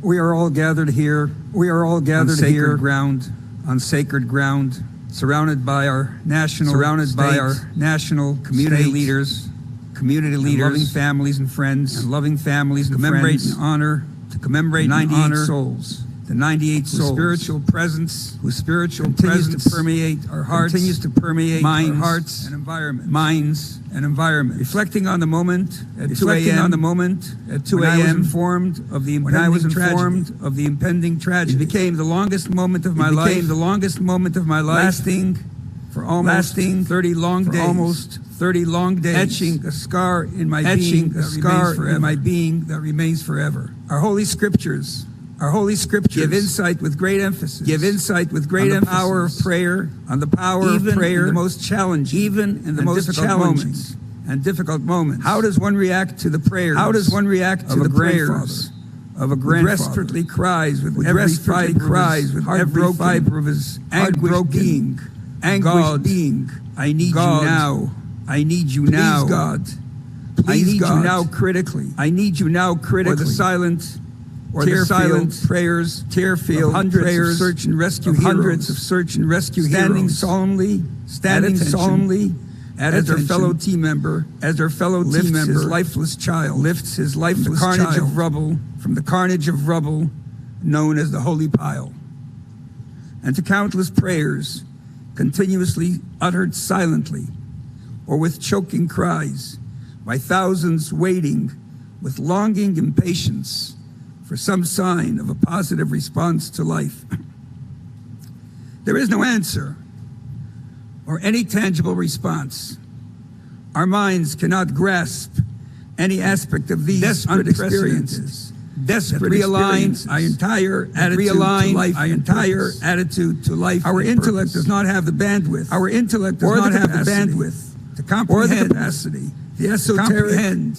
We are all gathered here. We are all gathered here on sacred ground, surrounded by our national, community leaders, loving families and friends, to commemorate 98 souls. The 98 souls, spiritual presence, whose spiritual presence to permeate our hearts, minds and environment. Reflecting on the moment at 2 a.m. When I was informed of the impending tragedy. It became the longest moment of my life. Lasting for almost 30 long days. Etching a scar in my being that remains forever. Our holy scriptures give insight with great emphasis. On the power of prayer, in the most challenging, and difficult moments. How does one react to the prayers? Of a grandfather? Who desperately cries with every fiber of his anguished being. I need you now. Please, God. I need you now critically. Or the silent tear-filled hundreds of search and rescue heroes, standing solemnly as their fellow team member lifts his lifeless child from the carnage of rubble known as the holy pile, and to countless prayers continuously uttered silently or with choking cries by thousands waiting with longing impatience for some sign of a positive response to life. There is no answer or any tangible response. Our minds cannot grasp any aspect of these desperate experiences. Realign our entire attitude to life. Our intellect does not have the bandwidth. To comprehend the capacity, the esoteric,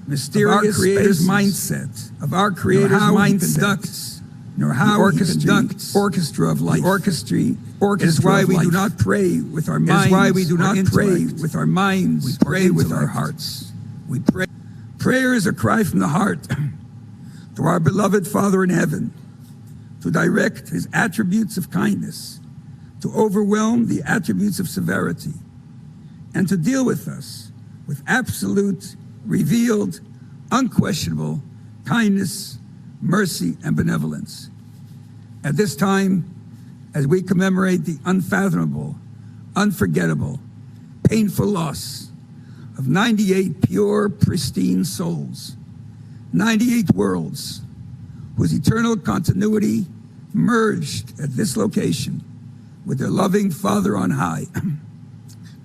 mysterious mindset of our Creator's mindset, nor how he conducts orchestra of life. It is why we do not pray with our minds. We pray with our hearts. Prayer is a cry from the heart to our beloved Father in heaven, to direct his attributes of kindness, to overwhelm the attributes of severity, and to deal with us with absolute, revealed, unquestionable kindness, mercy, and benevolence. At this time, as we commemorate the unfathomable, unforgettable, painful loss of 98 pure, pristine souls, 98 worlds, whose eternal continuity merged at this location with their loving Father on high.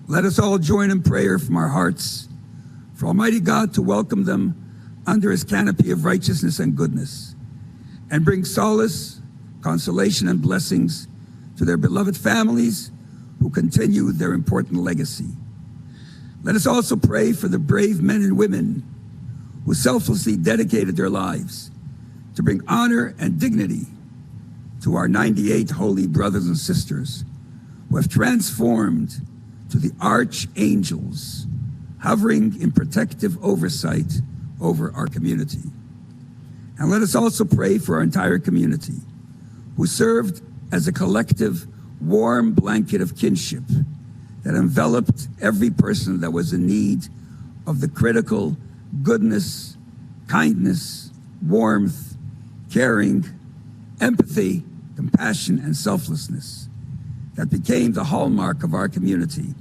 Let us all join in prayer from our hearts for Almighty God to welcome them under his canopy of righteousness and goodness, and bring solace, consolation, and blessings to their beloved families who continue their important legacy. Let us also pray for the brave men and women who selflessly dedicated their lives to bring honor and dignity to our 98 holy brothers and sisters who have transformed to the archangels hovering in protective oversight over our community. And let us also pray for our entire community who served as a collective warm blanket of kinship that enveloped every person that was in need of the critical goodness, kindness, warmth, caring, empathy, compassion, and selflessness that became the hallmark of our community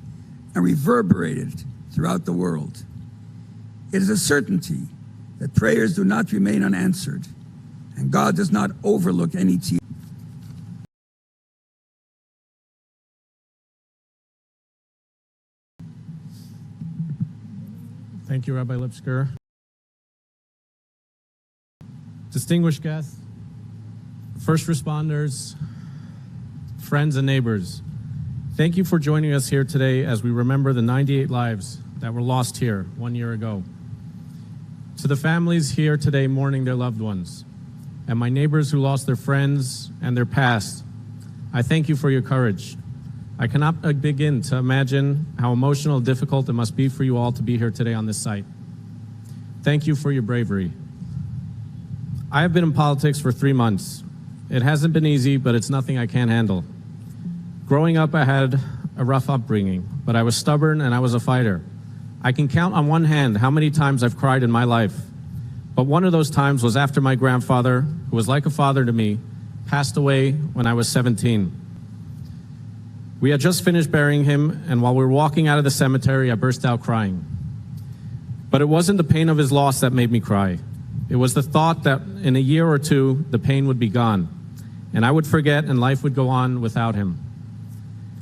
and reverberated throughout the world. It is a certainty that prayers do not remain unanswered, and God does not overlook any tears. Thank you, Rabbi Lipsker. Distinguished guests, first responders, friends and neighbors, thank you for joining us here today as we remember the 98 lives that were lost here 1 year ago. To the families here today mourning their loved ones, and my neighbors who lost their friends and their past, I thank you for your courage. I cannot begin to imagine how emotional and difficult it must be for you all to be here today on this site. Thank you for your bravery. I have been in politics for 3 months. It hasn't been easy, but it's nothing I can't handle. Growing up, I had a rough upbringing, but I was stubborn and I was a fighter. I can count on one hand how many times I've cried in my life, but one of those times was after my grandfather, who was like a father to me, passed away when I was 17. We had just finished burying him, and while we were walking out of the cemetery, I burst out crying. But it wasn't the pain of his loss that made me cry. It was the thought that in a year or two, the pain would be gone, and I would forget and life would go on without him.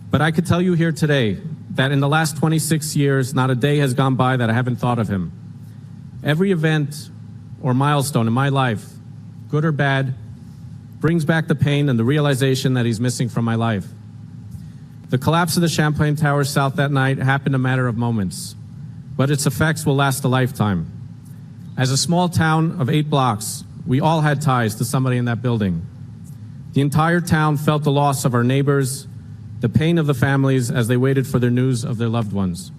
But I could tell you here today that in the last 26 years, not a day has gone by that I haven't thought of him. Every event or milestone in my life, good or bad, brings back the pain and the realization that he's missing from my life. The collapse of the Champlain Towers South that night happened a matter of moments, but its effects will last a lifetime. As a small town of 8 blocks, we all had ties to somebody in that building. The entire town felt the loss of our neighbors, the pain of the families as they waited for their news of their loved ones,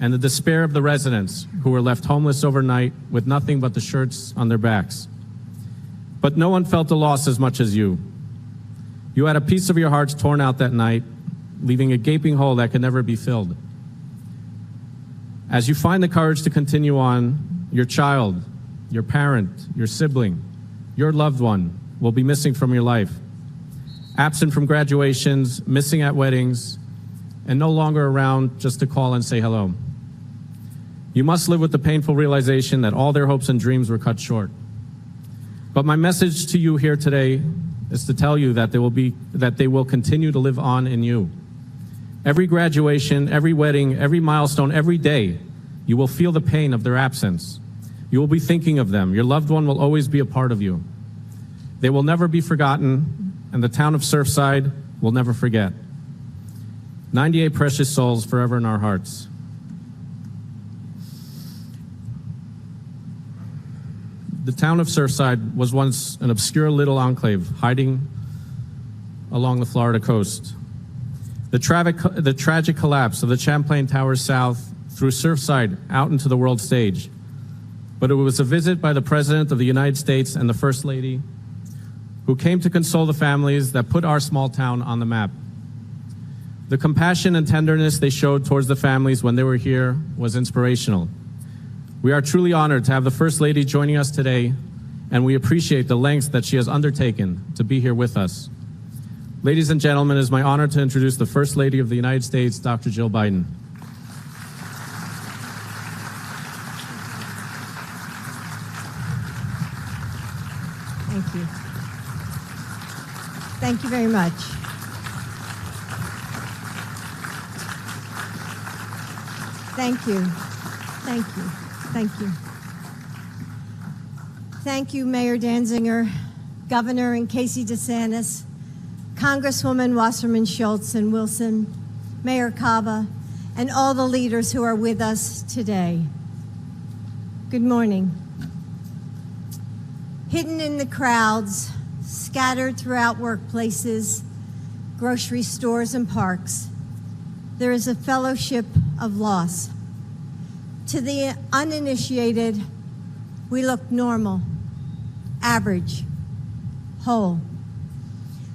and the despair of the residents who were left homeless overnight with nothing but the shirts on their backs. But no one felt the loss as much as you. You had a piece of your hearts torn out that night, leaving a gaping hole that could never be filled. As you find the courage to continue on, your child, your parent, your sibling, your loved one will be missing from your life, absent from graduations, missing at weddings, and no longer around just to call and say hello. You must live with the painful realization that all their hopes and dreams were cut short. But my message to you here today is to tell you that they will continue to live on in you. Every graduation, every wedding, every milestone, every day, you will feel the pain of their absence. You will be thinking of them. Your loved one will always be a part of you. They will never be forgotten, and the town of Surfside will never forget. 98 precious souls forever in our hearts. The town of Surfside was once an obscure little enclave hiding along the Florida coast. The tragic collapse of the Champlain Towers South threw Surfside out into the world stage. But it was a visit by the President of the United States and the First Lady who came to console the families that put our small town on the map. The compassion and tenderness they showed towards the families when they were here was inspirational. We are truly honored to have the First Lady joining us today, and we appreciate the lengths that she has undertaken to be here with us. Ladies and gentlemen, it is my honor to introduce the First Lady of the United States, Dr. Jill Biden. Thank you. Thank you very much. Thank you. Thank you. Thank you. Thank you, Mayor Danziger, Governor and Casey DeSantis, Congresswoman Wasserman Schultz and Wilson, Mayor Cava, and all the leaders who are with us today. Good morning. Hidden in the crowds, scattered throughout workplaces, grocery stores, and parks, there is a fellowship of loss. To the uninitiated, we look normal, average, whole.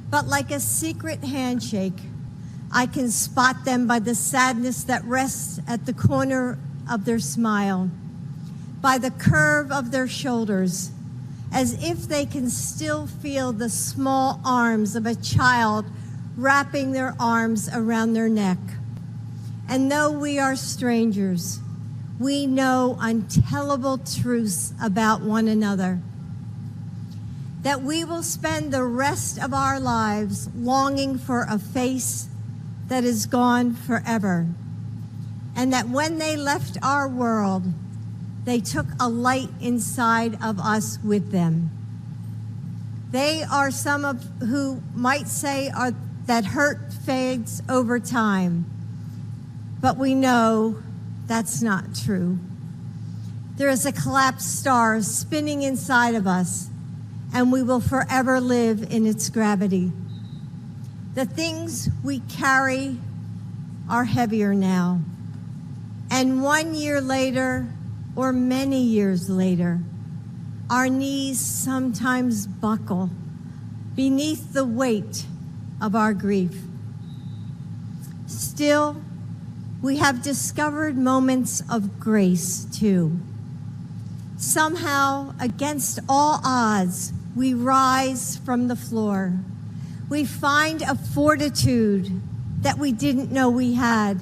But like a secret handshake, I can spot them by the sadness that rests at the corner of their smile, by the curve of their shoulders, as if they can still feel the small arms of a child wrapping their arms around their neck. And though we are strangers, we know untellable truths about one another, that we will spend the rest of our lives longing for a face that is gone forever, and that when they left our world, they took a light inside of us with them. They are some of who might say that hurt fades over time, but we know that's not true. There is a collapsed star spinning inside of us, and we will forever live in its gravity. The things we carry are heavier now, and 1 year later, or many years later, our knees sometimes buckle beneath the weight of our grief. Still, we have discovered moments of grace too. Somehow, against all odds, we rise from the floor. We find a fortitude that we didn't know we had,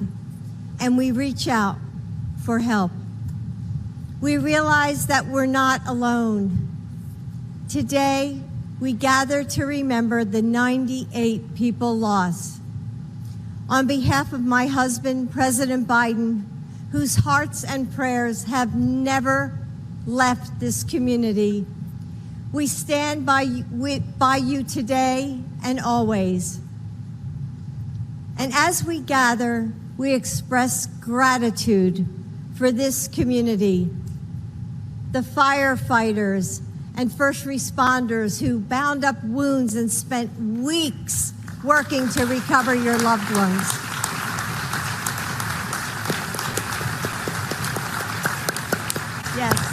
and we reach out for help. We realize that we're not alone. Today, we gather to remember the 98 people lost. On behalf of my husband, President Biden, whose hearts and prayers have never left this community, we stand by you today and always. And as we gather, we express gratitude for this community, the firefighters and first responders who bound up wounds and spent weeks working to recover your loved ones. Yes.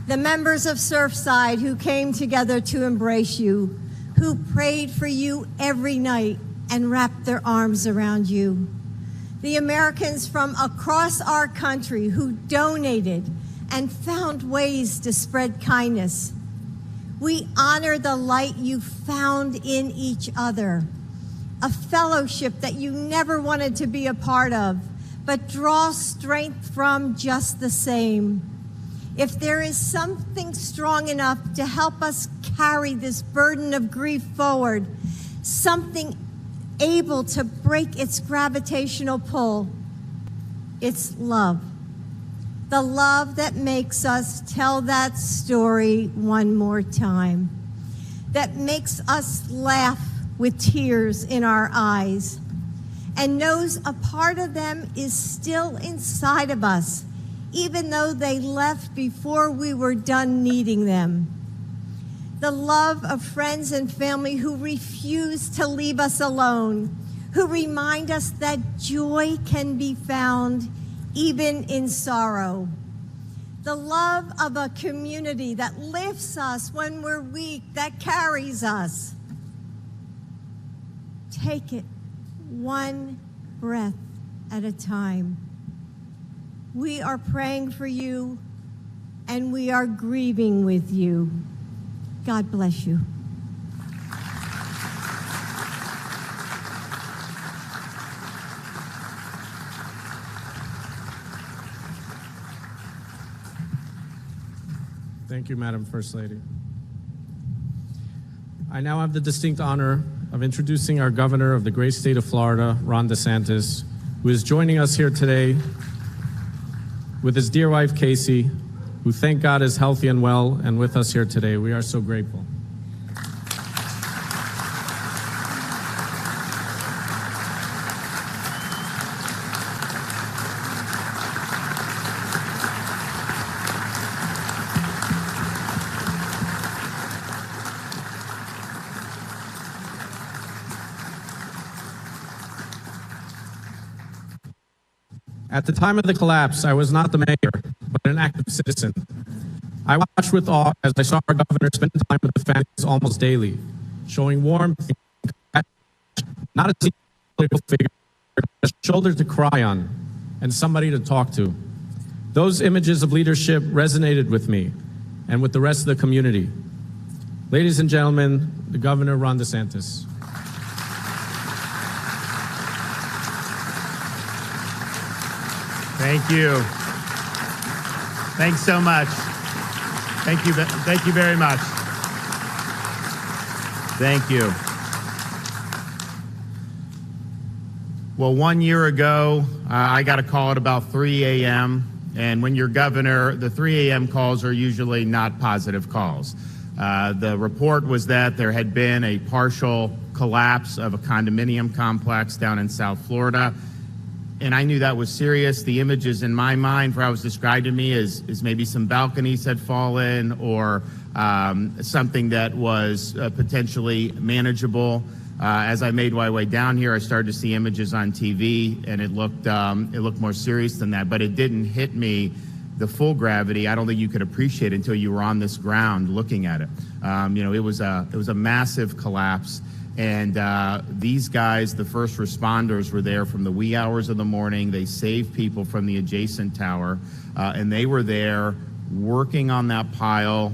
The members of Surfside who came together to embrace you, who prayed for you every night and wrapped their arms around you. The Americans from across our country who donated and found ways to spread kindness. We honor the light you found in each other, a fellowship that you never wanted to be a part of, but draw strength from just the same. If there is something strong enough to help us carry this burden of grief forward, something able to break its gravitational pull, it's love. The love that makes us tell that story one more time, that makes us laugh with tears in our eyes, and knows a part of them is still inside of us, even though they left before we were done needing them. The love of friends and family who refuse to leave us alone, who remind us that joy can be found even in sorrow. The love of a community that lifts us when we're weak, that carries us. Take it one breath at a time. We are praying for you, and we are grieving with you. God bless you. Thank you, Madam First Lady. I now have the distinct honor of introducing our governor of the great state of Florida, Ron DeSantis, who is joining us here today with his dear wife, Casey, who thank God is healthy and well and with us here today. We are so grateful. At the time of the collapse, I was not the mayor, but an active citizen. I watched with awe as I saw our governor spend time with the families almost daily, showing warmth, not a political figure, but a shoulder to cry on and somebody to talk to. Those images of leadership resonated with me and with the rest of the community. Ladies and gentlemen, the Governor, Ron DeSantis. Thank you. Thanks so much. Thank you very much. Thank you. Well, 1 year ago, I got a call at about 3 a.m. And when you're governor, the 3 a.m. calls are usually not positive calls. The report was that there had been a partial collapse of a condominium complex down in South Florida. And I knew that was serious. The images in my mind for how it was described to me is maybe some balconies had fallen or something that was potentially manageable. As I made my way down here, I started to see images on TV, and it looked more serious than that. But it didn't hit me the full gravity. I don't think you could appreciate it until you were on this ground looking at it. It was a massive collapse. And these guys, the first responders, were there from the wee hours of the morning. They saved people from the adjacent tower, and they were there working on that pile,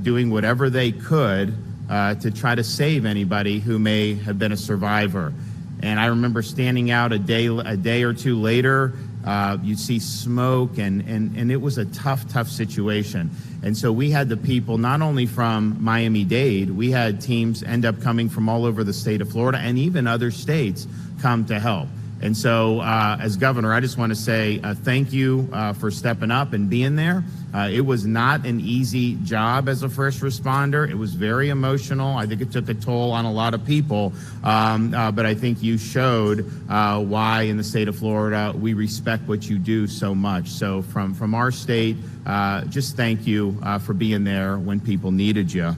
doing whatever they could to try to save anybody who may have been a survivor. And I remember standing out a day or two later. You'd see smoke, and it was a tough situation. And so we had the people not only from Miami-Dade, we had teams end up coming from all over the state of Florida and even other states come to help. And so as governor, I just want to say thank you for stepping up and being there. It was not an easy job as a first responder. It was very emotional. I think it took a toll on a lot of people. But I think you showed why in the state of Florida we respect what you do so much. So from our state, just thank you for being there when people needed you.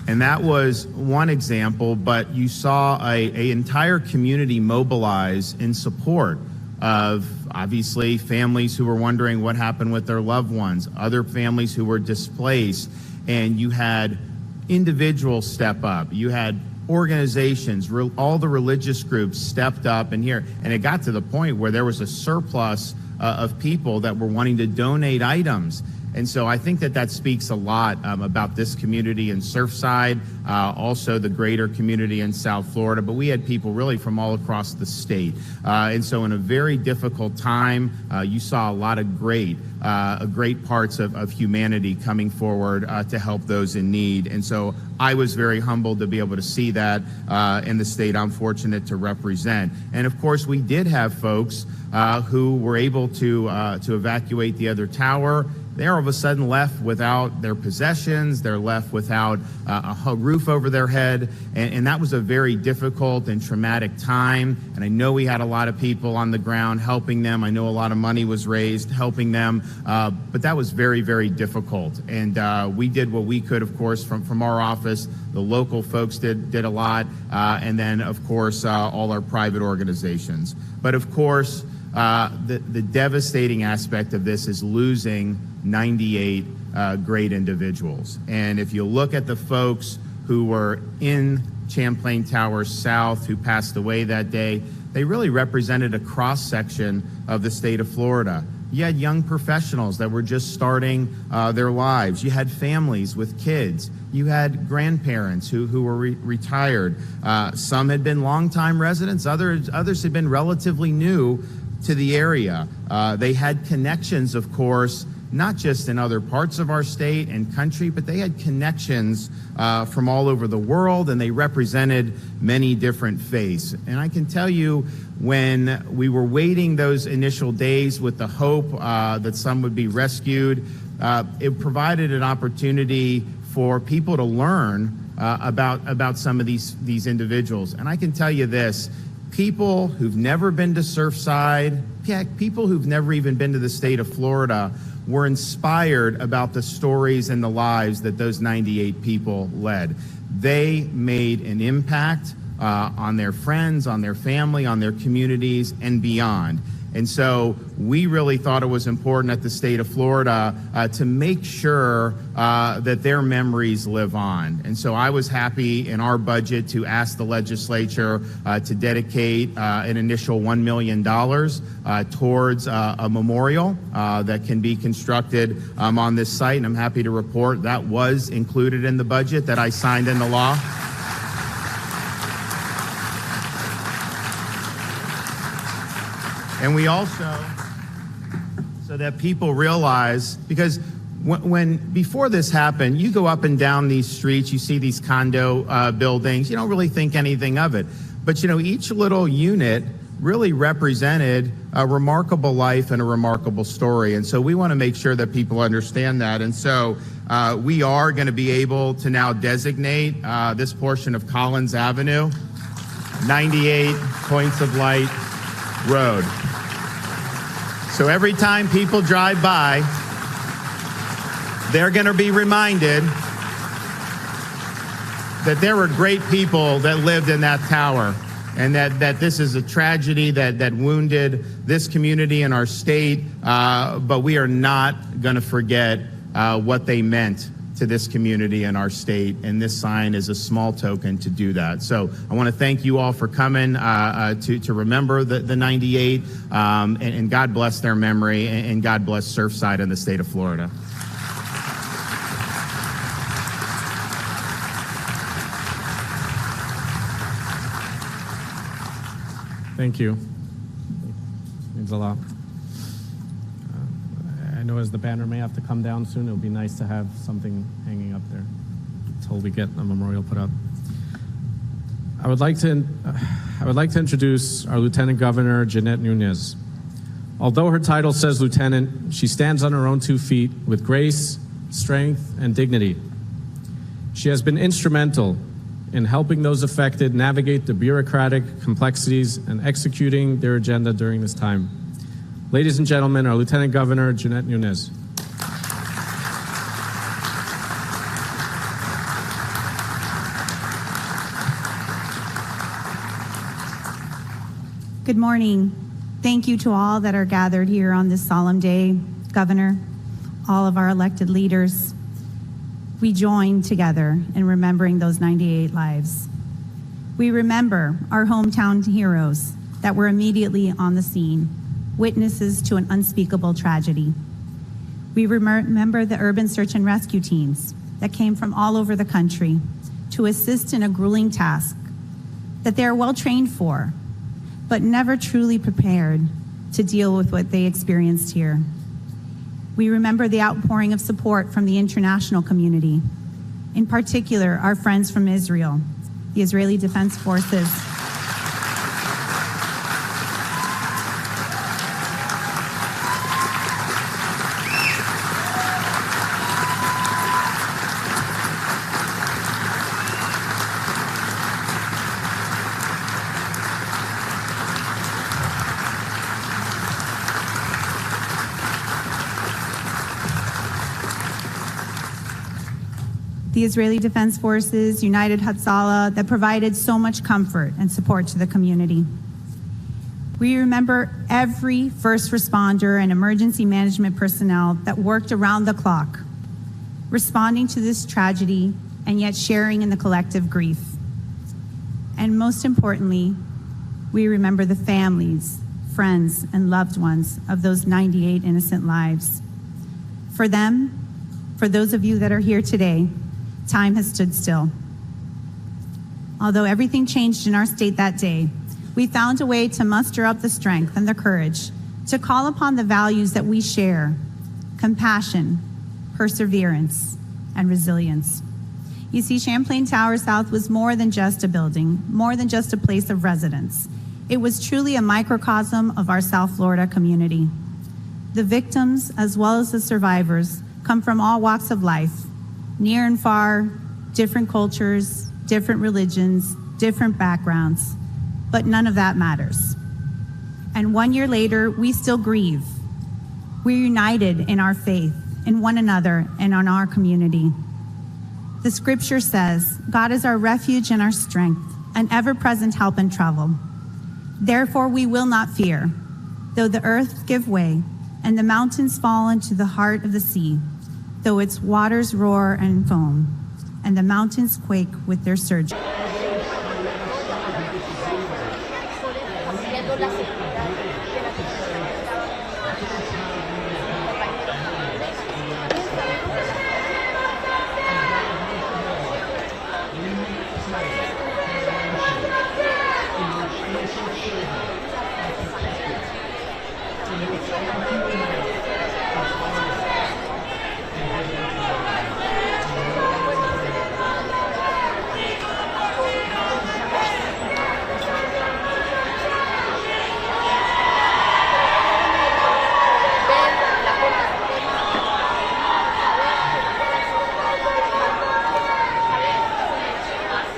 And that was one example, but you saw a entire community mobilize in support of, obviously, families who were wondering what happened with their loved ones, other families who were displaced, and you had individuals step up. You had organizations, all the religious groups stepped up and it got to the point where there was a surplus of people that were wanting to donate items. And so I think that speaks a lot about this community in Surfside, also the greater community in South Florida. But we had people really from all across the state. And so in a very difficult time, you saw a lot of great parts of humanity coming forward to help those in need. And so I was very humbled to be able to see that in the state I'm fortunate to represent. And of course, we did have folks who were able to evacuate the other tower. They're all of a sudden left without their possessions. They're left without a roof over their head. And that was a very difficult and traumatic time. And I know we had a lot of people on the ground helping them. I know a lot of money was raised helping them. But that was very, very difficult. And we did what we could, of course, from our office. The local folks did a lot. And then, of course, all our private organizations. But, of course, the devastating aspect of this is losing 98 great individuals. And if you look at the folks who were in Champlain Towers South who passed away that day, they really represented a cross-section of the state of Florida. You had young professionals that were just starting their lives. You had families with kids. You had grandparents who were retired. Some had been longtime residents. Others had been relatively new to the area. They had connections, of course, not just in other parts of our state and country, but they had connections from all over the world, and they represented many different faiths. And I can tell you, when we were waiting those initial days with the hope that some would be rescued, it provided an opportunity for people to learn about some of these individuals. And I can tell you this, people who've never been to Surfside, people who've never even been to the state of Florida, were inspired about the stories and the lives that those 98 people led. They made an impact on their friends, on their family, on their communities, and beyond. And so we really thought it was important at the state of Florida to make sure that their memories live on. And so I was happy in our budget to ask the legislature to dedicate an initial $1 million towards a memorial that can be constructed on this site. And I'm happy to report that was included in the budget that I signed into law. And we also, so that people realize, because before this happened, you go up and down these streets, you see these condo buildings, you don't really think anything of it. But each little unit really represented a remarkable life and a remarkable story. And so we want to make sure that people understand that. And so we are going to be able to now designate this portion of Collins Avenue 98 Points of Light Road. So every time people drive by, they're going to be reminded that there were great people that lived in that tower, and that this is a tragedy that wounded this community and our state, but we are not going to forget what they meant to this community and our state, and this sign is a small token to do that. So I want to thank you all for coming to remember the 98, and God bless their memory, and God bless Surfside and the state of Florida. Thank you. Means a lot. I know as the banner may have to come down soon, it would be nice to have something hanging up there until we get a memorial put up. I would like to introduce our Lieutenant Governor, Jeanette Nunez. Although her title says lieutenant, she stands on her own 2 feet with grace, strength, and dignity. She has been instrumental in helping those affected navigate the bureaucratic complexities and executing their agenda during this time. Ladies and gentlemen, our Lieutenant Governor, Jeanette Nunez. Good morning. Thank you to all that are gathered here on this solemn day, Governor, all of our elected leaders. We join together in remembering those 98 lives. We remember our hometown heroes that were immediately on the scene, witnesses to an unspeakable tragedy. We remember the urban search and rescue teams that came from all over the country to assist in a grueling task that they are well trained for, but never truly prepared to deal with what they experienced here. We remember the outpouring of support from the international community, in particular, our friends from Israel, the Israeli Defense Forces. The Israeli Defense Forces, United Hatzalah, that provided so much comfort and support to the community. We remember every first responder and emergency management personnel that worked around the clock, responding to this tragedy and yet sharing in the collective grief. And most importantly, we remember the families, friends, and loved ones of those 98 innocent lives. For them, for those of you that are here today, time has stood still. Although everything changed in our state that day, we found a way to muster up the strength and the courage to call upon the values that we share: compassion, perseverance, and resilience. You see, Champlain Towers South was more than just a building, more than just a place of residence. It was truly a microcosm of our South Florida community. The victims, as well as the survivors, come from all walks of life, near and far, different cultures, different religions, different backgrounds, but none of that matters. And 1 year later, we still grieve. We're united in our faith, in one another, and on our community. The scripture says, God is our refuge and our strength, an ever-present help in trouble. Therefore, we will not fear, though the earth give way and the mountains fall into the heart of the sea, though its waters roar and foam, and the mountains quake with their surge.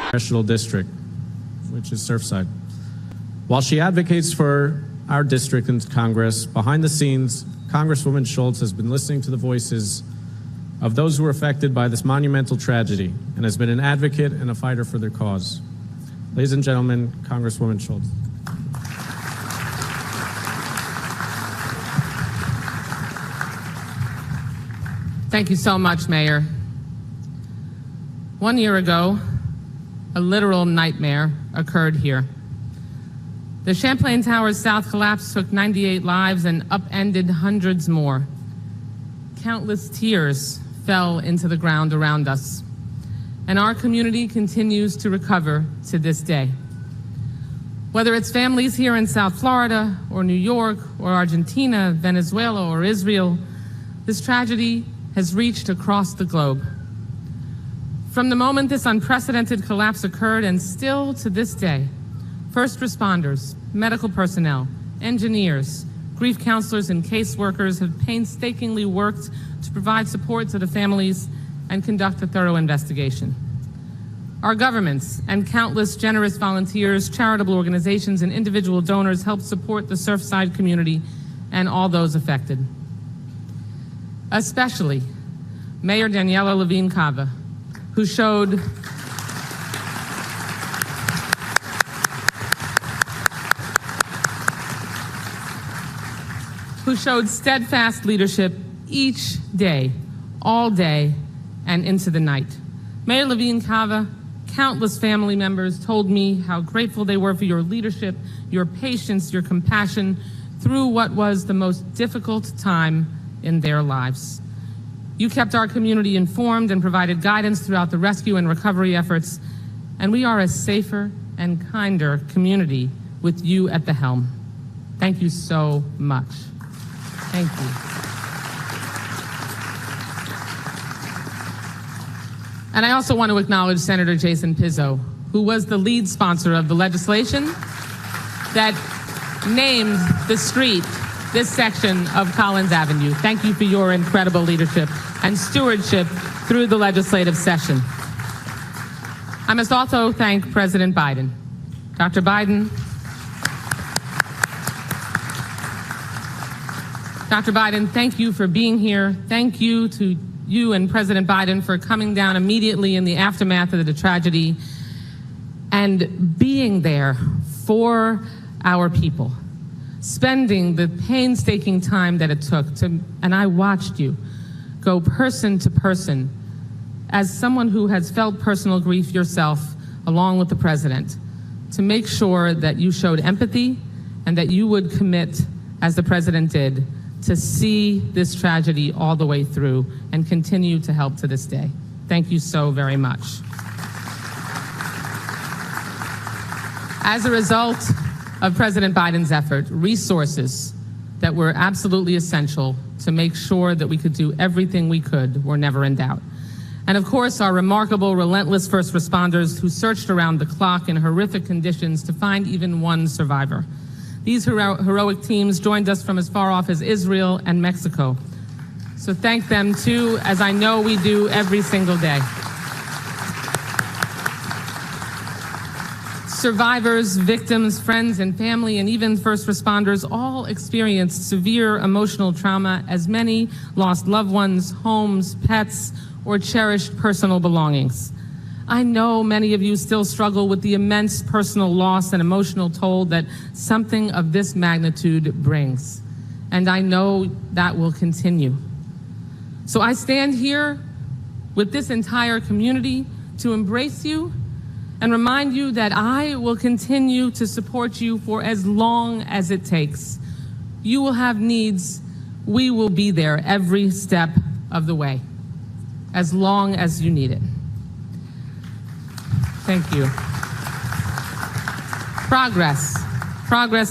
Congressional district, which is Surfside. While she advocates for our district in Congress, behind the scenes, Congresswoman Schultz has been listening to the voices of those who were affected by this monumental tragedy and has been an advocate and a fighter for their cause. Ladies and gentlemen, Congresswoman Schultz. Thank you so much, Mayor. 1 year ago, a literal nightmare occurred here. The Champlain Towers South collapse took 98 lives and upended hundreds more. Countless tears fell into the ground around us, and our community continues to recover to this day. Whether it's families here in South Florida or New York or Argentina, Venezuela or Israel, this tragedy has reached across the globe. From the moment this unprecedented collapse occurred and still to this day, first responders, medical personnel, engineers, grief counselors, and caseworkers have painstakingly worked to provide support to the families and conduct a thorough investigation. Our governments and countless generous volunteers, charitable organizations, and individual donors help support the Surfside community and all those affected. Especially Mayor Daniela Levine Cava, who showed steadfast leadership each day, all day, and into the night. Mayor Levine Cava, countless family members told me how grateful they were for your leadership, your patience, your compassion through what was the most difficult time in their lives. You kept our community informed and provided guidance throughout the rescue and recovery efforts, and we are a safer and kinder community with you at the helm. Thank you so much. Thank you. And I also want to acknowledge Senator Jason Pizzo, who was the lead sponsor of the legislation that named the street this section of Collins Avenue. Thank you for your incredible leadership and stewardship through the legislative session. I must also thank President Biden. Dr. Biden, thank you for being here. Thank you to you and President Biden for coming down immediately in the aftermath of the tragedy and being there for our people, spending the painstaking time that it took to, and I watched you go person to person as someone who has felt personal grief yourself, along with the president, to make sure that you showed empathy and that you would commit, as the president did, to see this tragedy all the way through and continue to help to this day. Thank you so very much. As a result of President Biden's effort, resources that were absolutely essential to make sure that we could do everything we could were never in doubt. And of course, our remarkable, relentless first responders who searched around the clock in horrific conditions to find even one survivor. These heroic teams joined us from as far off as Israel and Mexico. So thank them too, as I know we do every single day. Survivors, victims, friends, and family, and even first responders all experienced severe emotional trauma, as many lost loved ones, homes, pets, or cherished personal belongings. I know many of you still struggle with the immense personal loss and emotional toll that something of this magnitude brings, and I know that will continue. So I stand here with this entire community to embrace you and remind you that I will continue to support you for as long as it takes. You will have needs. We will be there every step of the way, as long as you need it. Thank you. Progress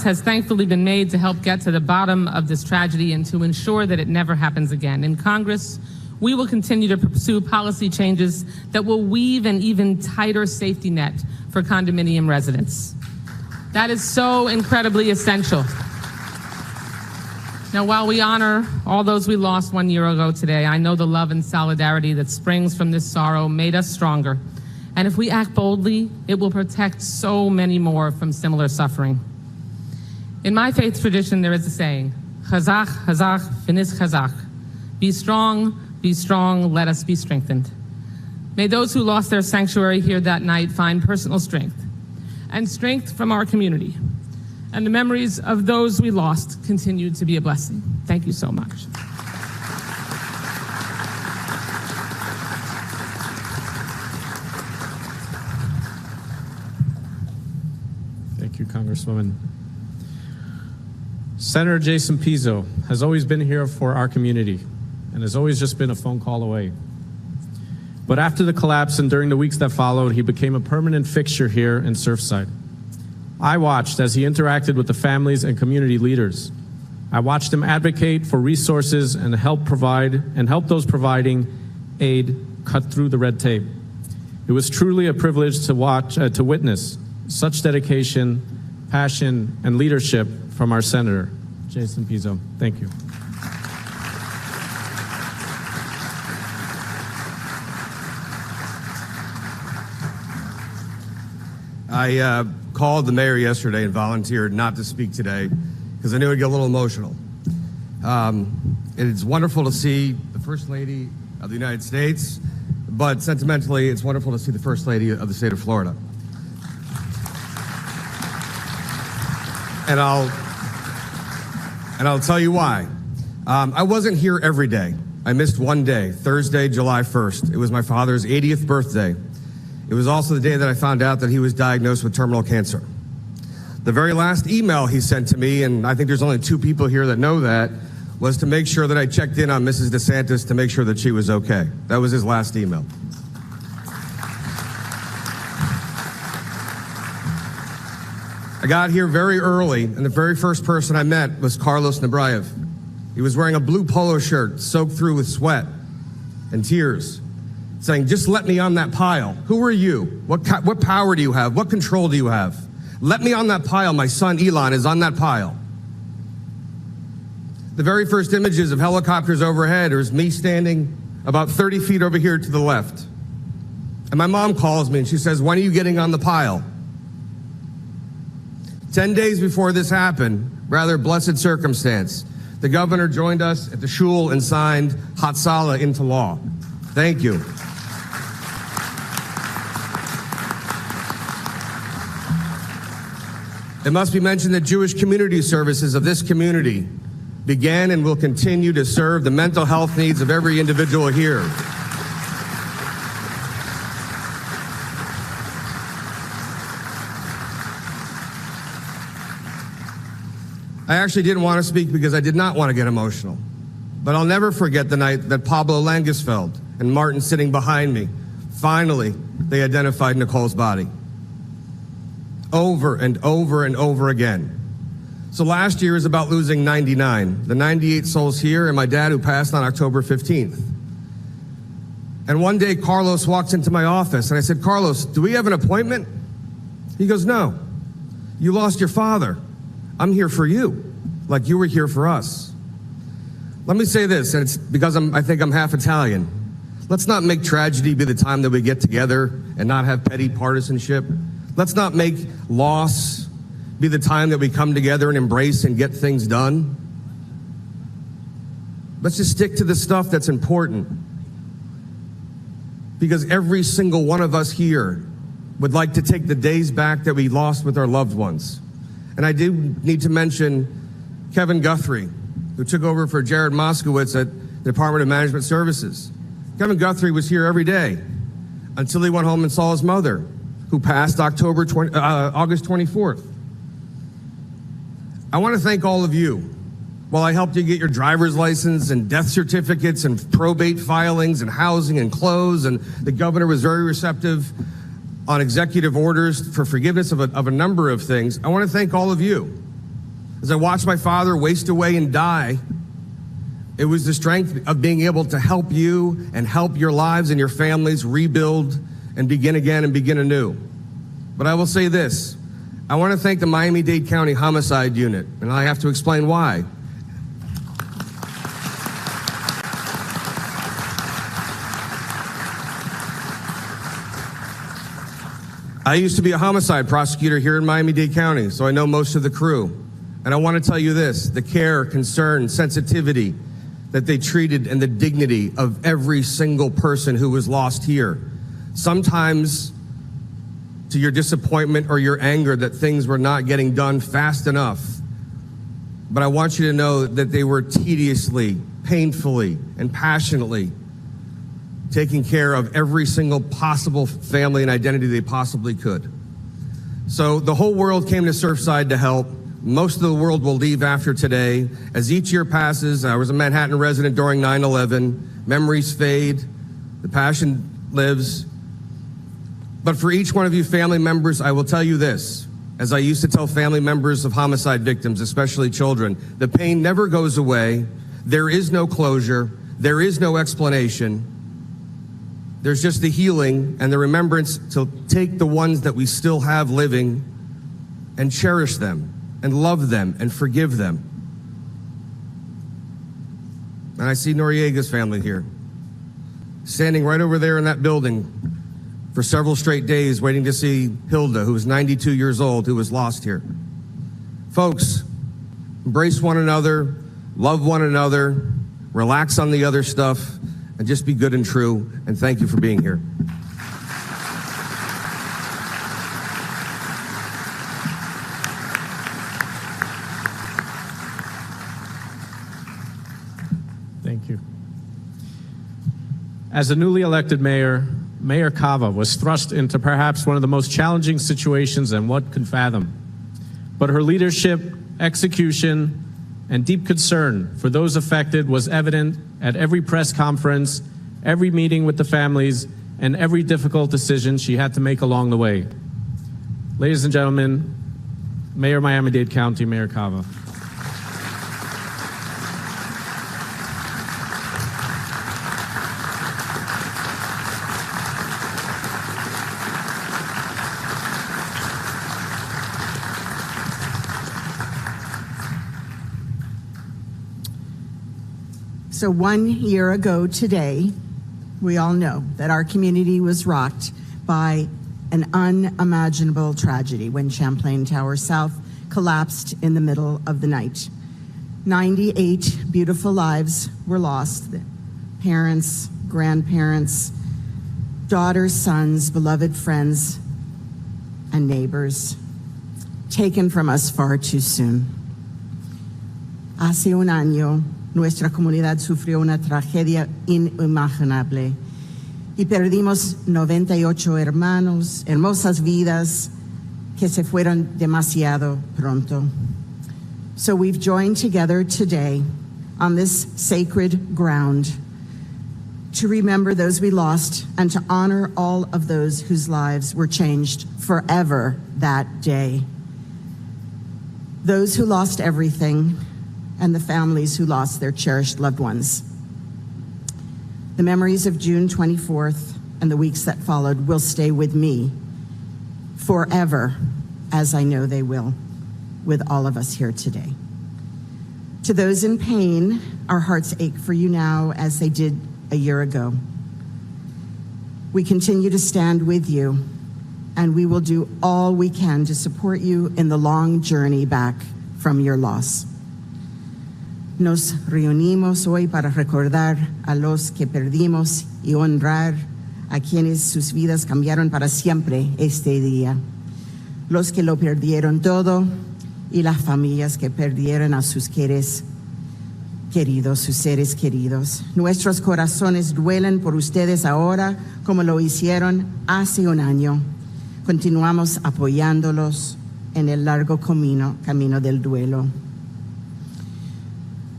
has thankfully been made to help get to the bottom of this tragedy and to ensure that it never happens again. In Congress, we will continue to pursue policy changes that will weave an even tighter safety net for condominium residents. That is so incredibly essential. Now, while we honor all those we lost 1 year ago today, I know the love and solidarity that springs from this sorrow made us stronger And if we act boldly, it will protect so many more from similar suffering. In my faith tradition, there is a saying, Chazak, Chazak, Finis Chazak. Be strong, let us be strengthened. May those who lost their sanctuary here that night find personal strength and strength from our community. And the memories of those we lost continue to be a blessing. Thank you so much. Thank you, Congresswoman. Senator Jason Pizzo has always been here for our community and has always just been a phone call away. But after the collapse and during the weeks that followed, he became a permanent fixture here in Surfside. I watched as he interacted with the families and community leaders. I watched him advocate for resources and help those providing aid cut through the red tape. It was truly a privilege to witness such dedication, passion, and leadership from our Senator, Jason Pizzo. Thank you. I called the mayor yesterday and volunteered not to speak today because I knew I'd get a little emotional. It's wonderful to see the First Lady of the United States, but sentimentally, it's wonderful to see the First Lady of the state of Florida. And I'll tell you why. I wasn't here every day. I missed one day, Thursday, July 1st. It was my father's 80th birthday. It was also the day that I found out that he was diagnosed with terminal cancer. The very last email he sent to me, and I think there's only 2 people here that know that, was to make sure that I checked in on Mrs. DeSantis to make sure that she was okay. That was his last email. I got here very early, and the very first person I met was Carlos Nebrayev. He was wearing a blue polo shirt soaked through with sweat and tears, saying, "Just let me on that pile. Who are you? What power do you have? What control do you have? Let me on that pile. My son Elon is on that pile." The very first images of helicopters overhead is me standing about 30 feet over here to the left. And my mom calls me and she says, "When are you getting on the pile?" 10 days before this happened, rather blessed circumstance, the governor joined us at the shul and signed Hatzalah into law. Thank you. It must be mentioned that Jewish community services of this community began and will continue to serve the mental health needs of every individual here. I actually didn't want to speak because I did not want to get emotional. But I'll never forget the night that Pablo Langesfeld and Martin sitting behind me, finally, they identified Nicole's body. Over and over and over again. So last year is about losing 99, the 98 souls here and my dad who passed on October 15th. And one day Carlos walks into my office and I said, "Carlos, do we have an appointment?" He goes, "No, you lost your father. I'm here for you, like you were here for us." Let me say this, and it's because I think I'm half Italian. Let's not make tragedy be the time that we get together and not have petty partisanship. Let's not make loss be the time that we come together and embrace and get things done. Let's just stick to the stuff that's important. Because every single one of us here would like to take the days back that we lost with our loved ones. And I do need to mention Kevin Guthrie, who took over for Jared Moskowitz at the Department of Management Services. Kevin Guthrie was here every day until he went home and saw his mother, who passed August 24th. I want to thank all of you. While I helped you get your driver's license and death certificates and probate filings and housing and clothes, and the governor was very receptive on executive orders for forgiveness of a number of things, I want to thank all of you. As I watched my father waste away and die, it was the strength of being able to help you and help your lives and your families rebuild and begin again and begin anew. But I will say this. I want to thank the Miami-Dade County Homicide Unit, and I have to explain why. I used to be a homicide prosecutor here in Miami-Dade County, so I know most of the crew. And I want to tell you this, the care, concern, sensitivity that they treated and the dignity of every single person who was lost here. Sometimes to your disappointment or your anger that things were not getting done fast enough. But I want you to know that they were tediously, painfully, and passionately taking care of every single possible family and identity they possibly could. So the whole world came to Surfside to help. Most of the world will leave after today. As each year passes, I was a Manhattan resident during 9/11. Memories fade, the passion lives. But for each one of you family members, I will tell you this, as I used to tell family members of homicide victims, especially children, the pain never goes away. There is no closure. There is no explanation. There's just the healing and the remembrance to take the ones that we still have living and cherish them and love them and forgive them. And I see Noriega's family here, standing right over there in that building for several straight days waiting to see Hilda, who was 92 years old, who was lost here. Folks, embrace one another, love one another, relax on the other stuff, and just be good and true, and thank you for being here. Thank you. As a newly elected mayor, Mayor Cava was thrust into perhaps one of the most challenging situations and one could fathom. But her leadership, execution, and deep concern for those affected was evident at every press conference, every meeting with the families, and every difficult decision she had to make along the way. Ladies and gentlemen, Mayor Miami-Dade County, Mayor Cava. So 1 year ago today, we all know that our community was rocked by an unimaginable tragedy when Champlain Towers South collapsed in the middle of the night. 98 beautiful lives were lost. Parents, grandparents, daughters, sons, beloved friends, and neighbors, taken from us far too soon. Hace un año, nuestra comunidad sufrió una tragedia inimaginable y perdimos 98 hermanos, hermosas vidas que se fueron demasiado pronto. So we've joined together today on this sacred ground to remember those we lost and to honor all of those whose lives were changed forever that day. Those who lost everything, and the families who lost their cherished loved ones. The memories of June 24th and the weeks that followed will stay with me forever, as I know they will with all of us here today. To those in pain, our hearts ache for you now as they did a year ago. We continue to stand with you, and we will do all we can to support you in the long journey back from your loss. Nos reunimos hoy para recordar a los que perdimos y honrar a quienes sus vidas cambiaron para siempre este día. Los que lo perdieron todo y las familias que perdieron a sus seres queridos, sus seres queridos. Nuestros corazones duelen por ustedes ahora como lo hicieron hace un año. Continuamos apoyándolos en el largo camino del duelo.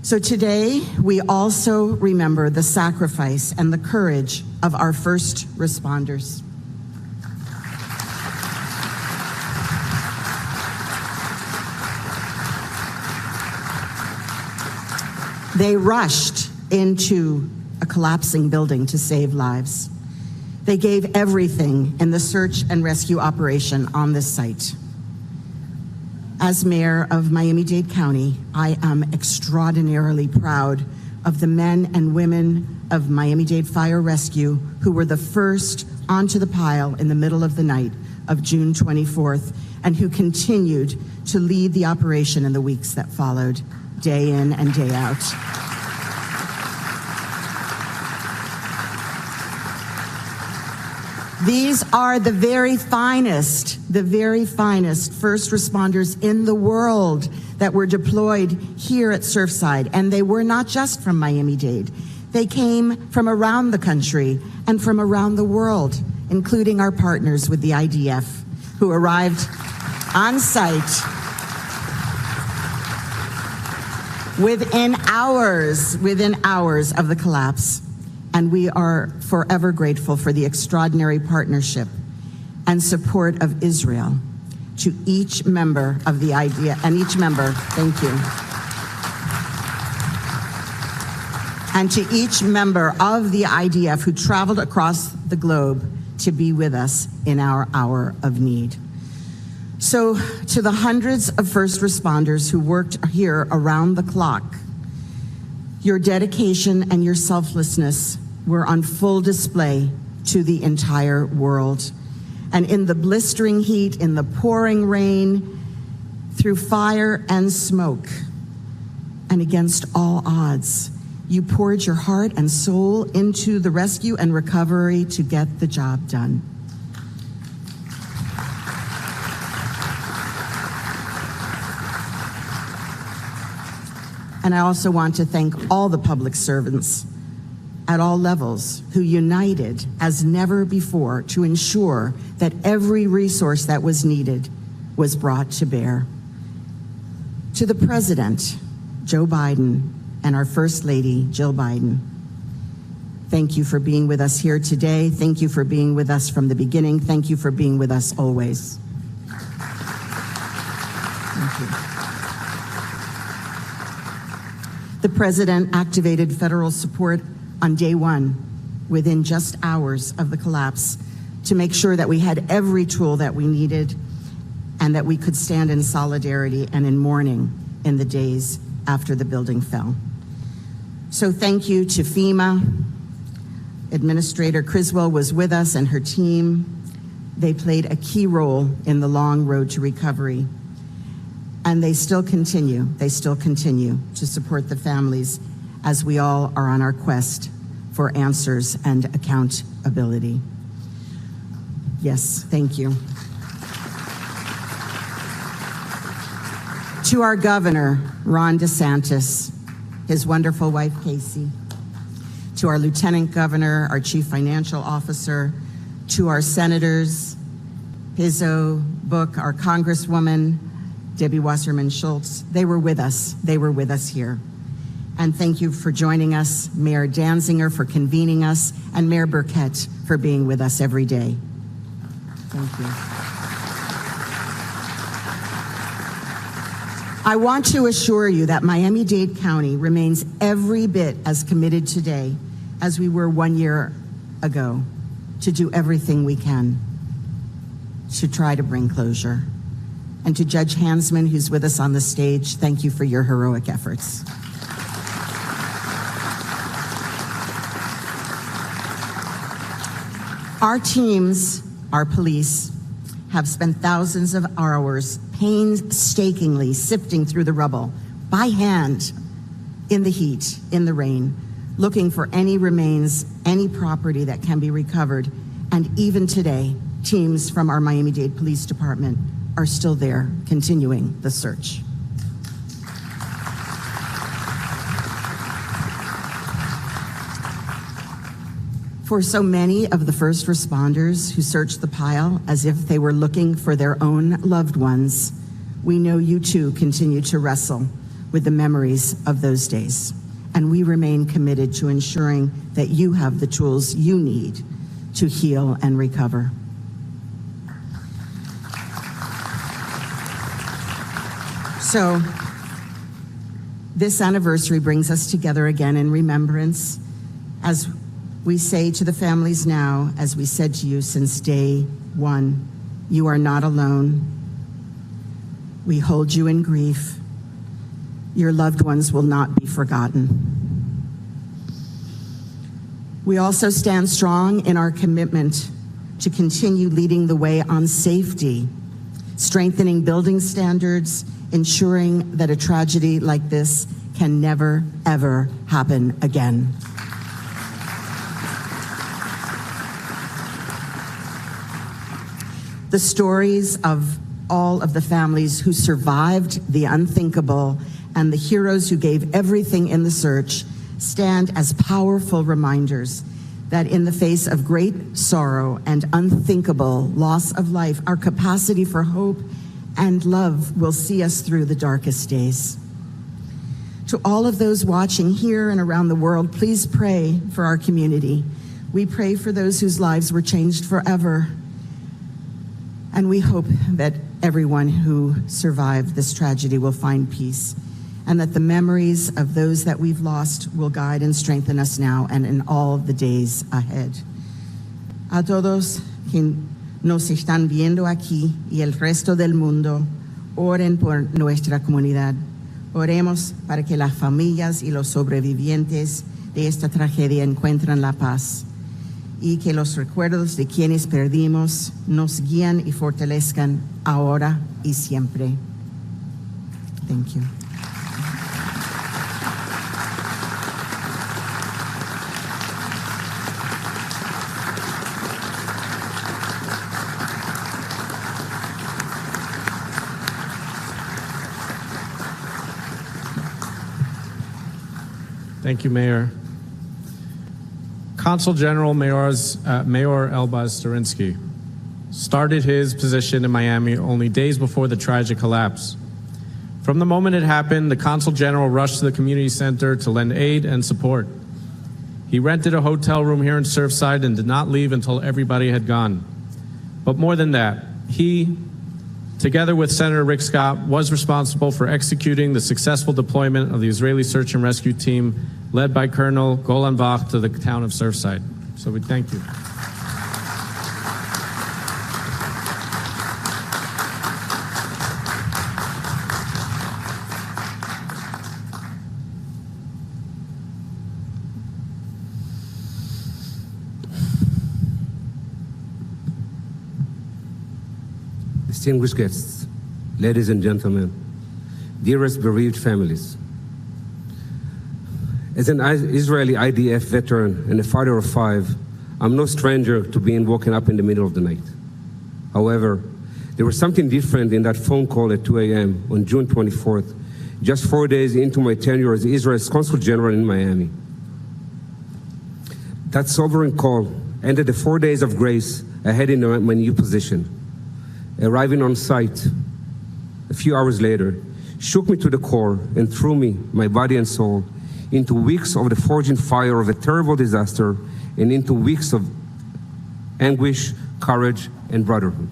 So today, we also remember the sacrifice and the courage of our first responders. They rushed into a collapsing building to save lives. They gave everything in the search and rescue operation on this site. As mayor of Miami-Dade County, I am extraordinarily proud of the men and women of Miami-Dade Fire Rescue who were the first onto the pile in the middle of the night of June 24th, and who continued to lead the operation in the weeks that followed, day in and day out. These are the very finest first responders in the world that were deployed here at Surfside. And they were not just from Miami-Dade. They came from around the country and from around the world, including our partners with the IDF, who arrived on site within hours of the collapse. And we are forever grateful for the extraordinary partnership and support of Israel. To each member of the IDF, and each member, thank you. And to each member of the IDF who traveled across the globe to be with us in our hour of need. So, to the hundreds of first responders who worked here around the clock, your dedication and your selflessness were on full display to the entire world. And in the blistering heat, in the pouring rain, through fire and smoke, and against all odds, you poured your heart and soul into the rescue and recovery to get the job done. And I also want to thank all the public servants at all levels who united as never before to ensure that every resource that was needed was brought to bear. To the President, Joe Biden, and our First Lady, Jill Biden, thank you for being with us here today. Thank you for being with us from the beginning. Thank you for being with us always. Thank you. The President activated federal support on day one, within just hours of the collapse, to make sure that we had every tool that we needed and that we could stand in solidarity and in mourning in the days after the building fell. So thank you to FEMA. Administrator Criswell was with us and her team. They played a key role in the long road to recovery. And they still continue to support the families as we all are on our quest for answers and accountability. Yes, thank you. To our governor, Ron DeSantis, his wonderful wife, Casey, to our lieutenant governor, our chief financial officer, to our senators, Pizzo, Book, our congresswoman, Debbie Wasserman Schultz, they were with us here. And thank you for joining us, Mayor Danziger for convening us, and Mayor Burkett for being with us every day. Thank you. I want to assure you that Miami-Dade County remains every bit as committed today as we were 1 year ago to do everything we can to try to bring closure. And to Judge Hansman, who's with us on the stage, thank you for your heroic efforts. Our teams, our police, have spent thousands of hours painstakingly sifting through the rubble by hand, in the heat, in the rain, looking for any remains, any property that can be recovered. And even today, teams from our Miami-Dade Police Department are still there, continuing the search. For so many of the first responders who searched the pile as if they were looking for their own loved ones, we know you too continue to wrestle with the memories of those days. And we remain committed to ensuring that you have the tools you need to heal and recover. So, this anniversary brings us together again in remembrance as we say to the families now, as we said to you since day one, you are not alone. We hold you in grief. Your loved ones will not be forgotten. We also stand strong in our commitment to continue leading the way on safety, strengthening building standards, ensuring that a tragedy like this can never, ever happen again. The stories of all of the families who survived the unthinkable and the heroes who gave everything in the search stand as powerful reminders that in the face of great sorrow and unthinkable loss of life, our capacity for hope and love will see us through the darkest days. To all of those watching here and around the world, please pray for our community. We pray for those whose lives were changed forever. And we hope that everyone who survived this tragedy will find peace, and that the memories of those that we've lost will guide and strengthen us now and in all the days ahead. A todos que nos están viendo aquí y el resto del mundo, oren por nuestra comunidad. Oremos para que las familias y los sobrevivientes de esta tragedia encuentren la paz y que los recuerdos de quienes perdimos nos guíen y fortalezcan ahora y siempre. Thank you. Thank you, Mayor. Consul General Mayor Elbaz Starinsky started his position in Miami only days before the tragic collapse. From the moment it happened, the Consul General rushed to the community center to lend aid and support. He rented a hotel room here in Surfside and did not leave until everybody had gone. But more than that, he, together with Senator Rick Scott, was responsible for executing the successful deployment of the Israeli search and rescue team led by Colonel Golan Vach to the town of Surfside. So we thank you. Distinguished guests, ladies and gentlemen, dearest bereaved families. As an Israeli IDF veteran and a father of 5, I'm no stranger to being woken up in the middle of the night. However, there was something different in that phone call at 2 a.m. on June 24th, just 4 days into my tenure as Israel's Consul General in Miami. That sobering call ended the 4 days of grace ahead in my new position. Arriving on site a few hours later, shook me to the core and threw me, my body and soul, into weeks of the forging fire of a terrible disaster and into weeks of anguish, courage, and brotherhood.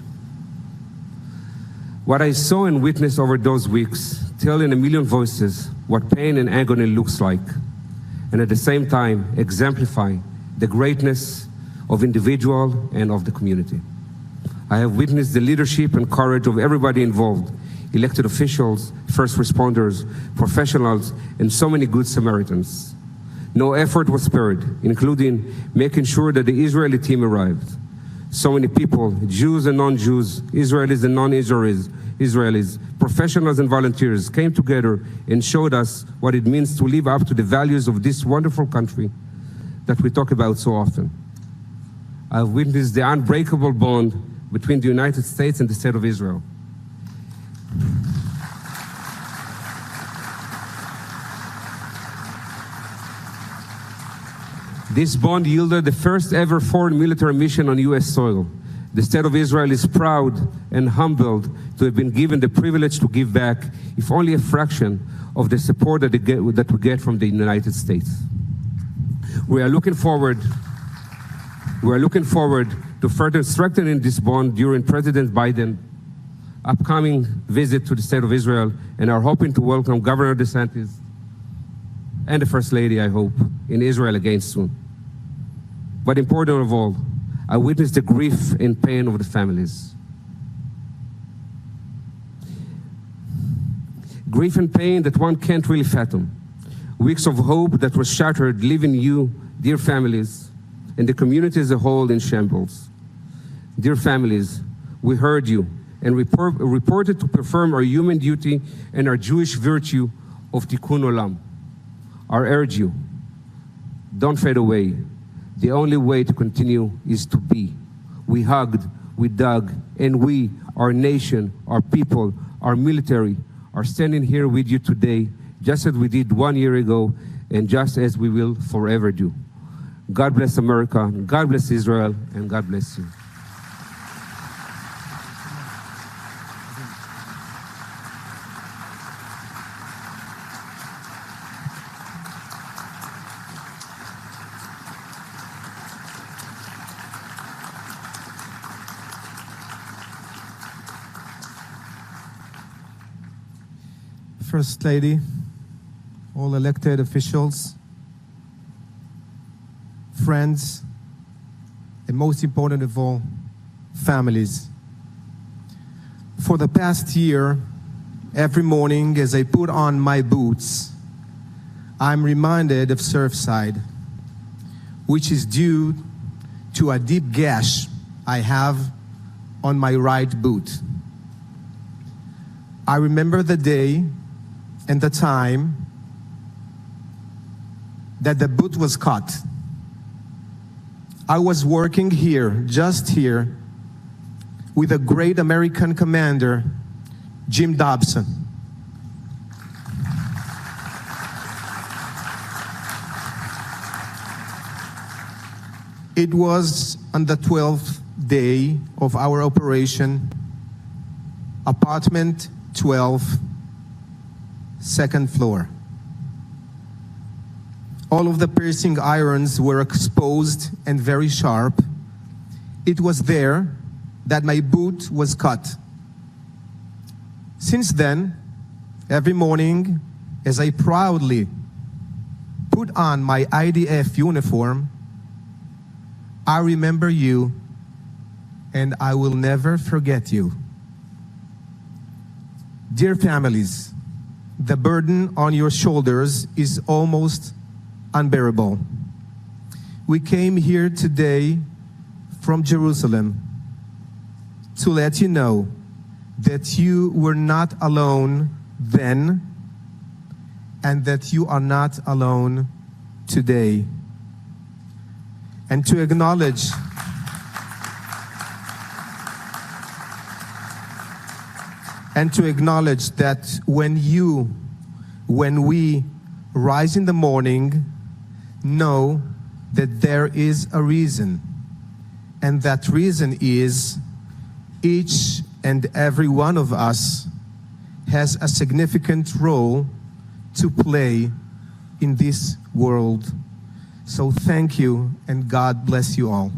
What I saw and witnessed over those weeks tell in a million voices what pain and agony looks like, and at the same time exemplify the greatness of individual and of the community. I have witnessed the leadership and courage of everybody involved, elected officials, first responders, professionals, and so many good Samaritans. No effort was spared, including making sure that the Israeli team arrived. So many people, Jews and non-Jews, Israelis and non-Israelis, professionals and volunteers came together and showed us what it means to live up to the values of this wonderful country that we talk about so often. I've witnessed the unbreakable bond between the United States and the State of Israel. This bond yielded the first ever foreign military mission on U.S. soil. The State of Israel is proud and humbled to have been given the privilege to give back, if only a fraction of the support that we get from the United States. We are looking forward to further strengthening this bond during President Biden's upcoming visit to the State of Israel, and are hoping to welcome Governor DeSantis and the First Lady, I hope, in Israel again soon. But important of all, I witnessed the grief and pain of the families. Grief and pain that one can't really fathom. Weeks of hope that were shattered, leaving you, dear families, and the community as a whole in shambles. Dear families, we heard you and reported to perform our human duty and our Jewish virtue of Tikkun Olam. I urge you, don't fade away. The only way to continue is to be. We hugged, we dug, and we, our nation, our people, our military, are standing here with you today, just as we did 1 year ago, and just as we will forever do. God bless America, God bless Israel, and God bless you. First Lady, all elected officials, friends, and most important of all, families. For the past year, every morning as I put on my boots, I'm reminded of Surfside, which is due to a deep gash I have on my right boot. I remember the day and the time that the boot was cut. I was working here, just here, with a great American commander, Jim Dobson. It was on the 12th day of our operation, apartment 12, second floor. All of the piercing irons were exposed and very sharp. It was there that my boot was cut. Since then, every morning, as I proudly put on my IDF uniform, I remember you, and I will never forget you. Dear families, the burden on your shoulders is almost unbearable. We came here today from Jerusalem to let you know that you were not alone then and that you are not alone today. And to acknowledge that when we rise in the morning, know that there is a reason. And that reason is each and every one of us has a significant role to play in this world. So thank you, and God bless you all.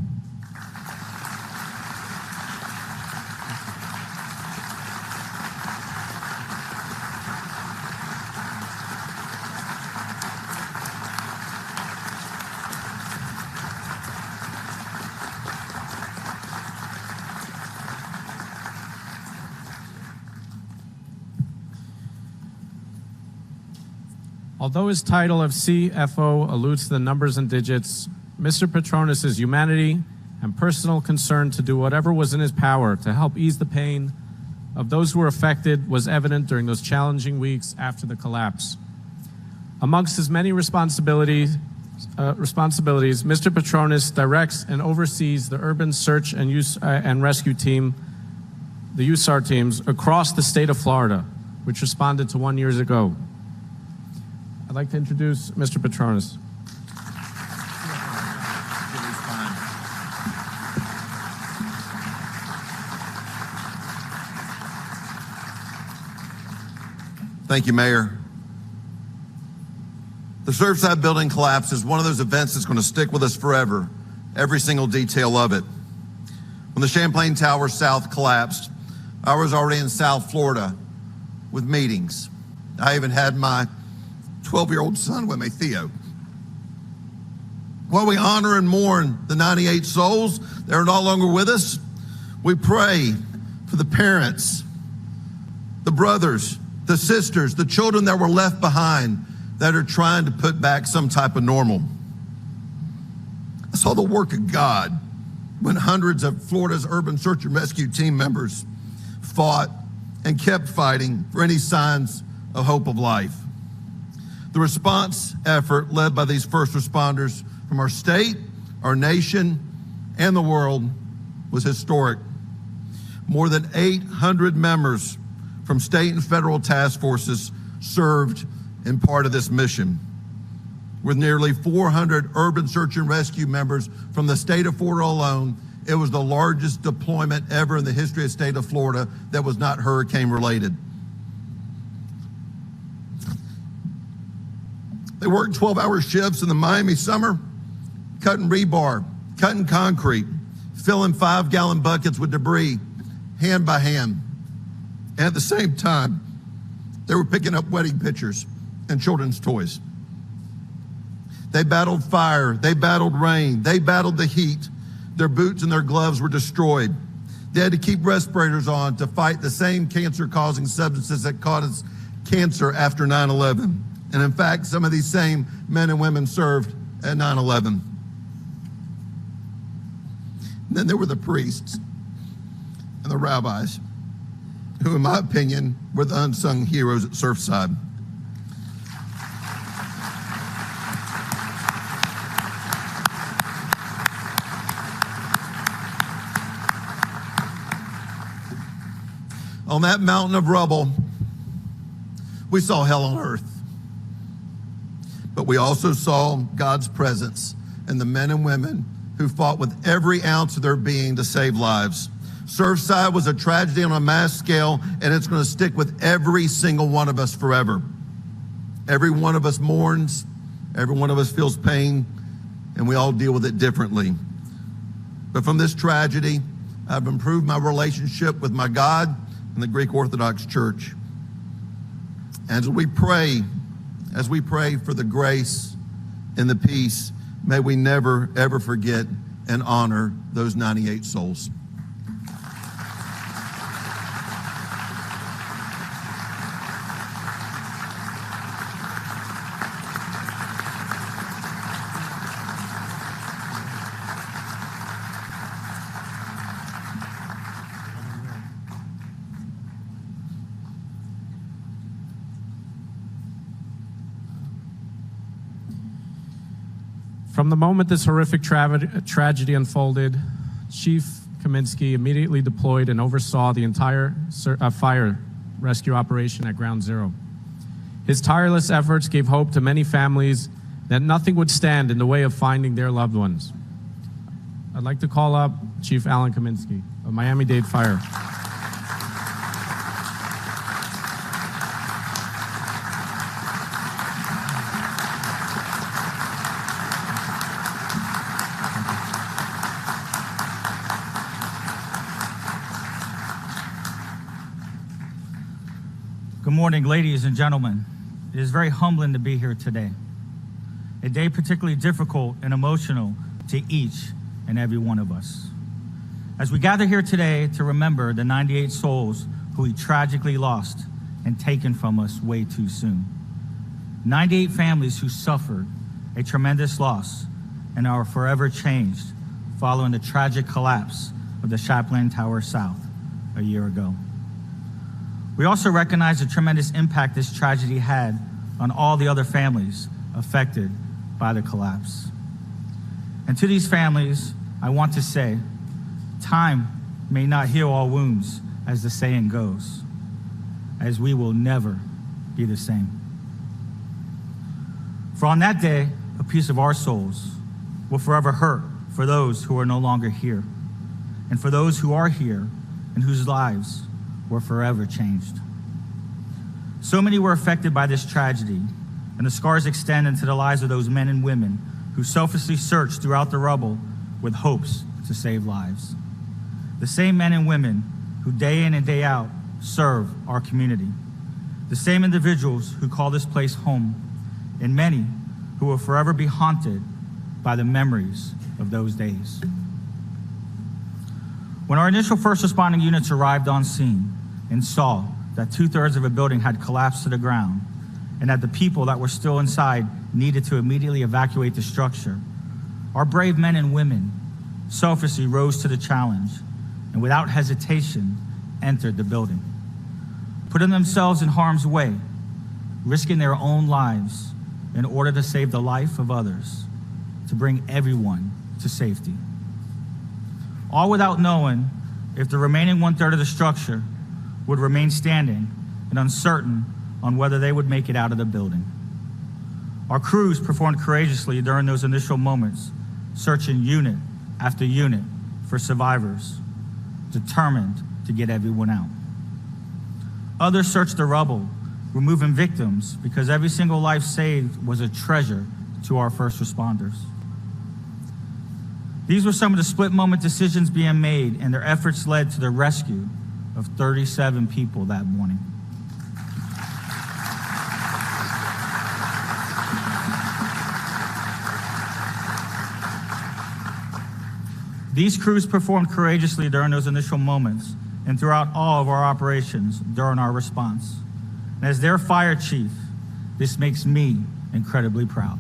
Although his title of CFO alludes to the numbers and digits, Mr. Patronis' humanity and personal concern to do whatever was in his power to help ease the pain of those who were affected was evident during those challenging weeks after the collapse. Amongst his many responsibilities, Mr. Patronis directs and oversees the urban search and rescue team, the USAR teams, across the state of Florida, which responded to 1 year ago. I'd like to introduce Mr. Patronis. Thank you, Mayor. The Surfside building collapse is one of those events that's going to stick with us forever, every single detail of it. When the Champlain Towers South collapsed, I was already in South Florida with meetings. I even had my 12-year-old son with me, Theo. While we honor and mourn the 98 souls that are no longer with us, we pray for the parents, the brothers, the sisters, the children that were left behind that are trying to put back some type of normal. I saw the work of God when hundreds of Florida's urban search and rescue team members fought and kept fighting for any signs of hope of life. The response effort led by these first responders from our state, our nation, and the world was historic. More than 800 members from state and federal task forces served in part of this mission. With nearly 400 urban search and rescue members from the state of Florida alone, it was the largest deployment ever in the history of the state of Florida that was not hurricane related. They worked 12-hour shifts in the Miami summer, cutting rebar, cutting concrete, filling 5-gallon buckets with debris, hand by hand. And at the same time, they were picking up wedding pictures and children's toys. They battled fire, they battled rain, they battled the heat. Their boots and their gloves were destroyed. They had to keep respirators on to fight the same cancer-causing substances that caused cancer after 9/11. And in fact, some of these same men and women served at 9/11. And then there were the priests and the rabbis, who, in my opinion, were the unsung heroes at Surfside. On that mountain of rubble, we saw hell on earth. But we also saw God's presence in the men and women who fought with every ounce of their being to save lives. Surfside was a tragedy on a mass scale, and it's going to stick with every single one of us forever. Every one of us mourns, every one of us feels pain, and we all deal with it differently. But from this tragedy, I've improved my relationship with my God and the Greek Orthodox Church. As we pray for the grace and the peace, may we never, ever forget and honor those 98 souls. From the moment this horrific tragedy unfolded, Chief Kaminsky immediately deployed and oversaw the entire fire rescue operation at Ground Zero. His tireless efforts gave hope to many families that nothing would stand in the way of finding their loved ones. I'd like to call up Chief Alan Kaminsky of Miami-Dade Fire. Good morning, ladies and gentlemen. It is very humbling to be here today. A day particularly difficult and emotional to each and every one of us. As we gather here today to remember the 98 souls who we tragically lost and taken from us way too soon. 98 families who suffered a tremendous loss and are forever changed following the tragic collapse of the Champlain Towers South a year ago. We also recognize the tremendous impact this tragedy had on all the other families affected by the collapse. And to these families, I want to say, time may not heal all wounds, as the saying goes, as we will never be the same. For on that day, a piece of our souls will forever hurt for those who are no longer here, and for those who are here and whose lives were forever changed. So many were affected by this tragedy, and the scars extend into the lives of those men and women who selflessly searched throughout the rubble with hopes to save lives. The same men and women who day in and day out serve our community. The same individuals who call this place home, and many who will forever be haunted by the memories of those days. When our initial first responding units arrived on scene and saw that 2/3 of a building had collapsed to the ground and that the people that were still inside needed to immediately evacuate the structure, our brave men and women selflessly rose to the challenge and without hesitation entered the building, putting themselves in harm's way, risking their own lives in order to save the life of others, to bring everyone to safety. All without knowing if the remaining one-third of the structure would remain standing and uncertain on whether they would make it out of the building. Our crews performed courageously during those initial moments, searching unit after unit for survivors, determined to get everyone out. Others searched the rubble, removing victims, because every single life saved was a treasure to our first responders. These were some of the split-moment decisions being made, and their efforts led to the rescue of 37 people that morning. These crews performed courageously during those initial moments and throughout all of our operations during our response. And as their fire chief, this makes me incredibly proud.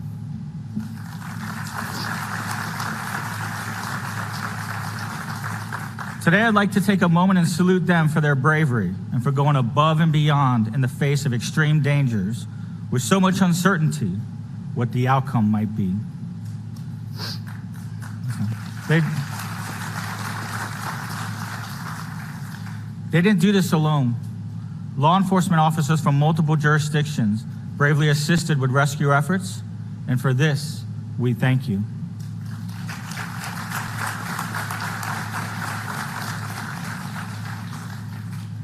Today, I'd like to take a moment and salute them for their bravery and for going above and beyond in the face of extreme dangers with so much uncertainty what the outcome might be. They didn't do this alone. Law enforcement officers from multiple jurisdictions bravely assisted with rescue efforts, and for this, we thank you.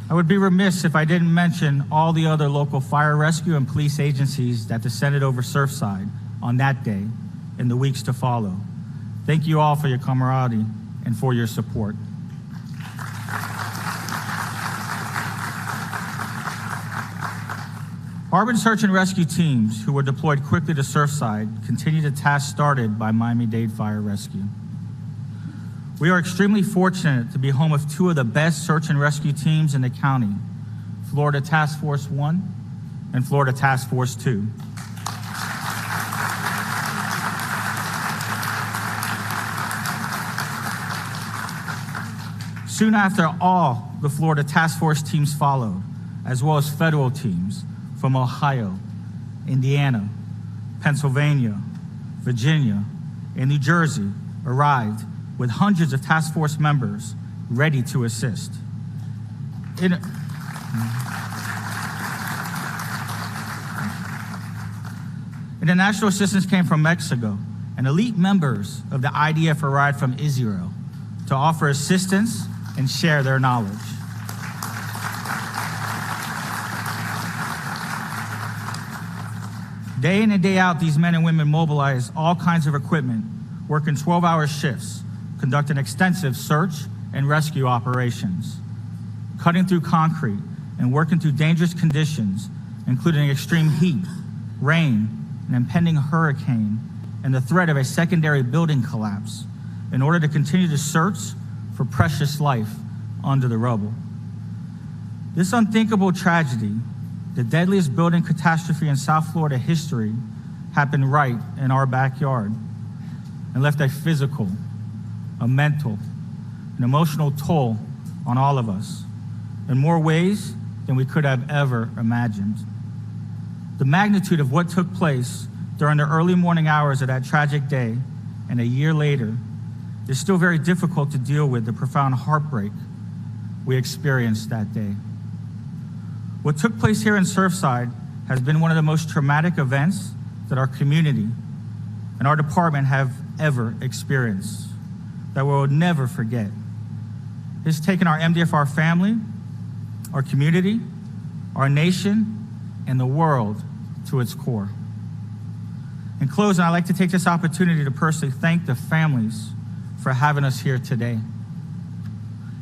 I would be remiss if I didn't mention all the other local fire rescue and police agencies that descended over Surfside on that day and the weeks to follow. Thank you all for your camaraderie and for your support. Urban search and rescue teams who were deployed quickly to Surfside continue the task started by Miami-Dade Fire Rescue. We are extremely fortunate to be home of two of the best search and rescue teams in the county, Florida Task Force 1 and Florida Task Force 2. Soon after, all the Florida Task Force teams followed, as well as federal teams from Ohio, Indiana, Pennsylvania, Virginia, and New Jersey arrived with hundreds of task force members ready to assist. International assistance came from Mexico, and elite members of the IDF arrived from Israel to offer assistance and share their knowledge. Day in and day out, these men and women mobilized all kinds of equipment, working 12-hour shifts, conducting extensive search and rescue operations, cutting through concrete and working through dangerous conditions, including extreme heat, rain, an impending hurricane, and the threat of a secondary building collapse in order to continue to search for precious life under the rubble. This unthinkable tragedy, the deadliest building catastrophe in South Florida history, happened right in our backyard and left a physical, a mental, an emotional toll on all of us in more ways than we could have ever imagined. The magnitude of what took place during the early morning hours of that tragic day and a year later is still very difficult to deal with the profound heartbreak we experienced that day. What took place here in Surfside has been one of the most traumatic events that our community and our department have ever experienced, that we will never forget. It's taken our MDFR family, our community, our nation, and the world to its core. In closing, I'd like to take this opportunity to personally thank the families for having us here today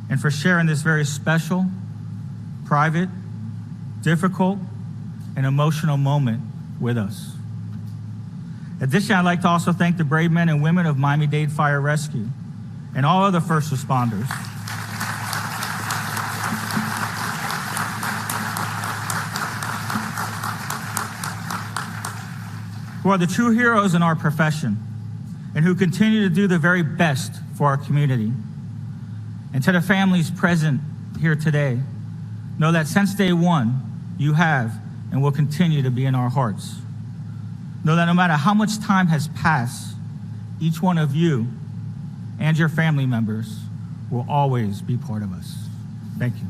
and for sharing this very special, private, difficult, and emotional moment with us. Additionally, I'd like to also thank the brave men and women of Miami-Dade Fire Rescue and all other first responders who are the true heroes in our profession and who continue to do the very best for for our community. And to the families present here today, know that since day one, you have and will continue to be in our hearts. Know that no matter how much time has passed, each one of you and your family members will always be part of us. Thank you.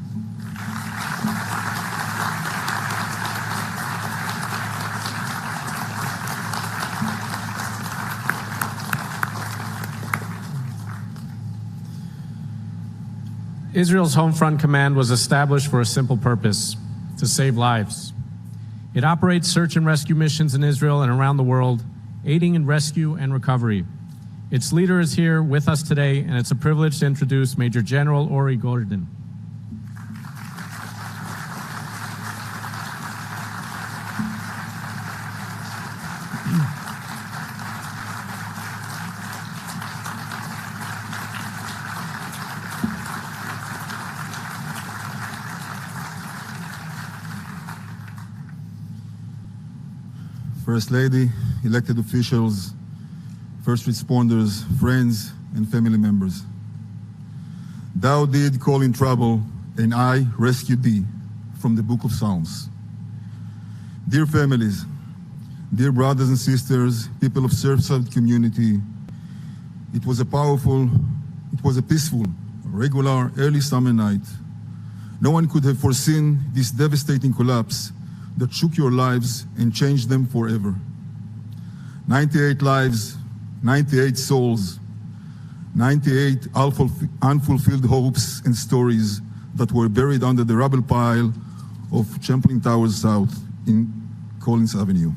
Israel's Home Front Command was established for a simple purpose: to save lives. It operates search and rescue missions in Israel and around the world, aiding in rescue and recovery. Its leader is here with us today, and it's a privilege to introduce Major General Ori Gordon. First Lady, elected officials, first responders, friends, and family members. Thou did call in trouble, and I rescued thee, from the book of Psalms. Dear families, dear brothers and sisters, people of Surfside community, it was a peaceful, regular, early summer night. No one could have foreseen this devastating collapse that shook your lives and changed them forever. 98 lives, 98 souls, 98 unfulfilled hopes and stories that were buried under the rubble pile of Champlain Towers South in Collins Avenue.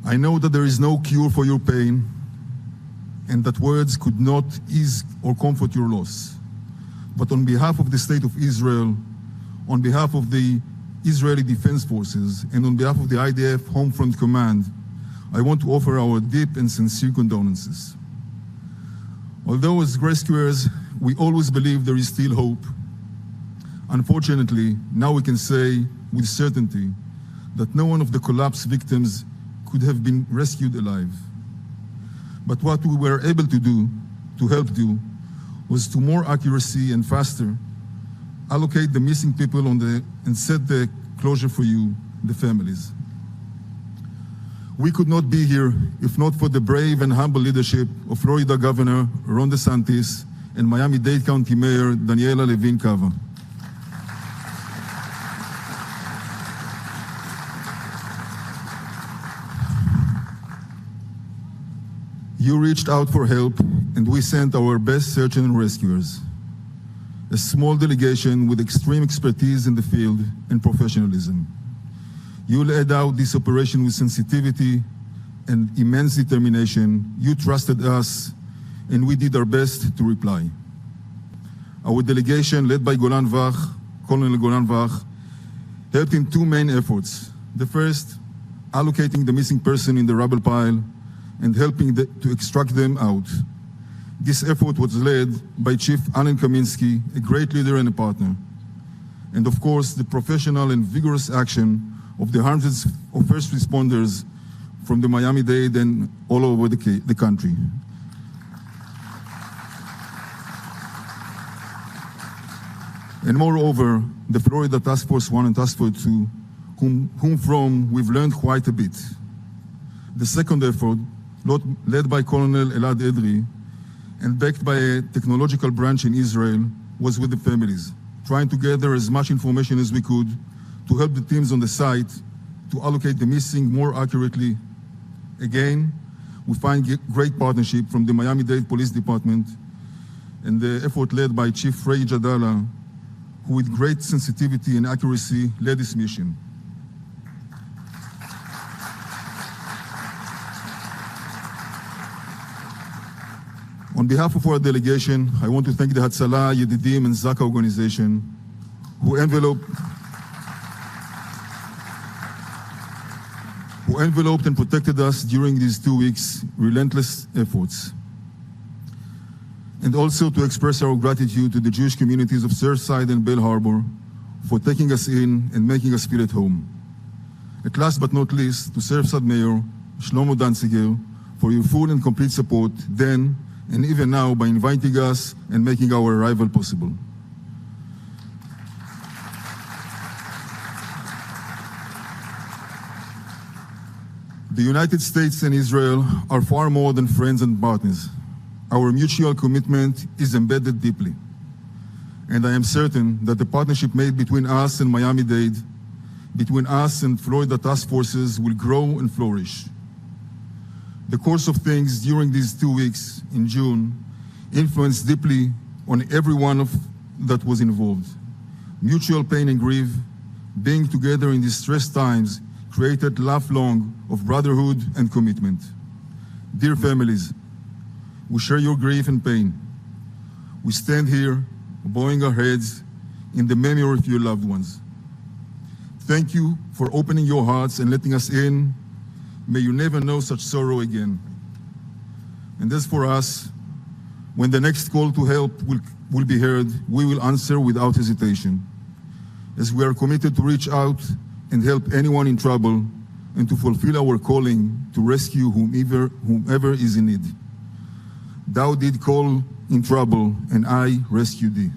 I know that there is no cure for your pain and that words could not ease or comfort your loss. But on behalf of the State of Israel, on behalf of the Israeli Defense Forces, and on behalf of the IDF Home Front Command, I want to offer our deep and sincere condolences. Although as rescuers, we always believe there is still hope, unfortunately, now we can say with certainty that no one of the collapse victims could have been rescued alive. But what we were able to do, to help do, was to more accuracy and faster allocate the missing people and set the closure for you, the families. We could not be here if not for the brave and humble leadership of Florida Governor Ron DeSantis and Miami-Dade County Mayor Daniela Levine Cava. You reached out for help, and we sent our best search and rescuers. A small delegation with extreme expertise in the field and professionalism. You led out this operation with sensitivity and immense determination. You trusted us, and we did our best to reply. Our delegation, led by Colonel Golan Vach, helped in two main efforts. The first, allocating the missing person in the rubble pile and helping to extract them out. This effort was led by Chief Alan Kaminsky, a great leader and a partner. And of course, the professional and vigorous action of the hundreds of first responders from the Miami-Dade and all over the country. And moreover, the Florida Task Force 1 and Task Force 2, whom from we've learned quite a bit. The second effort, led by Colonel Elad Edri, and backed by a technological branch in Israel, was with the families, trying to gather as much information as we could to help the teams on the site to allocate the missing more accurately. Again, we find great partnership from the Miami-Dade Police Department and the effort led by Chief Ray Jadala, who with great sensitivity and accuracy led this mission. On behalf of our delegation, I want to thank the Hatzalah, Yedidim, and Zaka organization who enveloped and protected us during these 2 weeks' relentless efforts. And also to express our gratitude to the Jewish communities of Surfside and Bell Harbor for taking us in and making us feel at home. At last but not least, to Surfside Mayor Shlomo Danziger for your full and complete support then and even now by inviting us and making our arrival possible. The United States and Israel are far more than friends and partners. Our mutual commitment is embedded deeply. And I am certain that the partnership made between us and Miami-Dade, between us and Florida task forces will grow and flourish. The course of things during these 2 weeks in June influenced deeply on everyone that was involved. Mutual pain and grief, being together in these stressed times, created lifelong of brotherhood and commitment. Dear families, we share your grief and pain. We stand here, bowing our heads in the memory of your loved ones. Thank you for opening your hearts and letting us in. May you never know such sorrow again. And as for us, when the next call to help will be heard, we will answer without hesitation, as we are committed to reach out and help anyone in trouble and to fulfill our calling to rescue whomever is in need. Thou did call in trouble, and I rescued thee.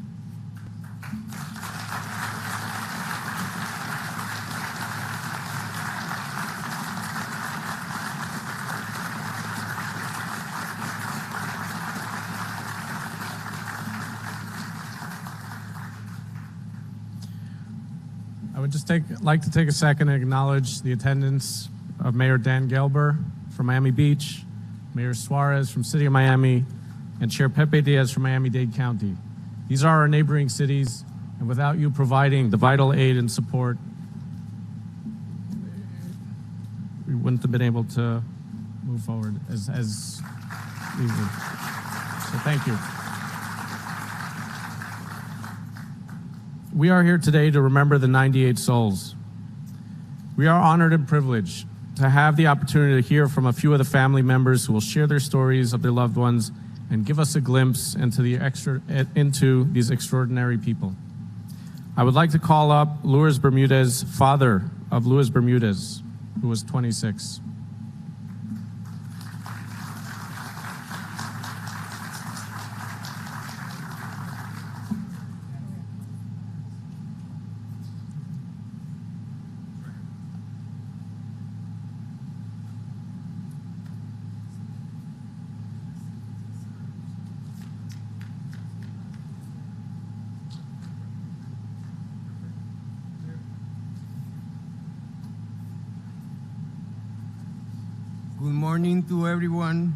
I would just like to take a second and acknowledge the attendance of Mayor Dan Gelber from Miami Beach, Mayor Suarez from City of Miami, and Chair Pepe Diaz from Miami-Dade County. These are our neighboring cities, and without you providing the vital aid and support, we wouldn't have been able to move forward as easily. So thank you. We are here today to remember the 98 souls. We are honored and privileged to have the opportunity to hear from a few of the family members who will share their stories of their loved ones and give us a glimpse into these extraordinary people. I would like to call up Luis Bermudez, father of Luis Bermudez, who was 26. Good morning to everyone.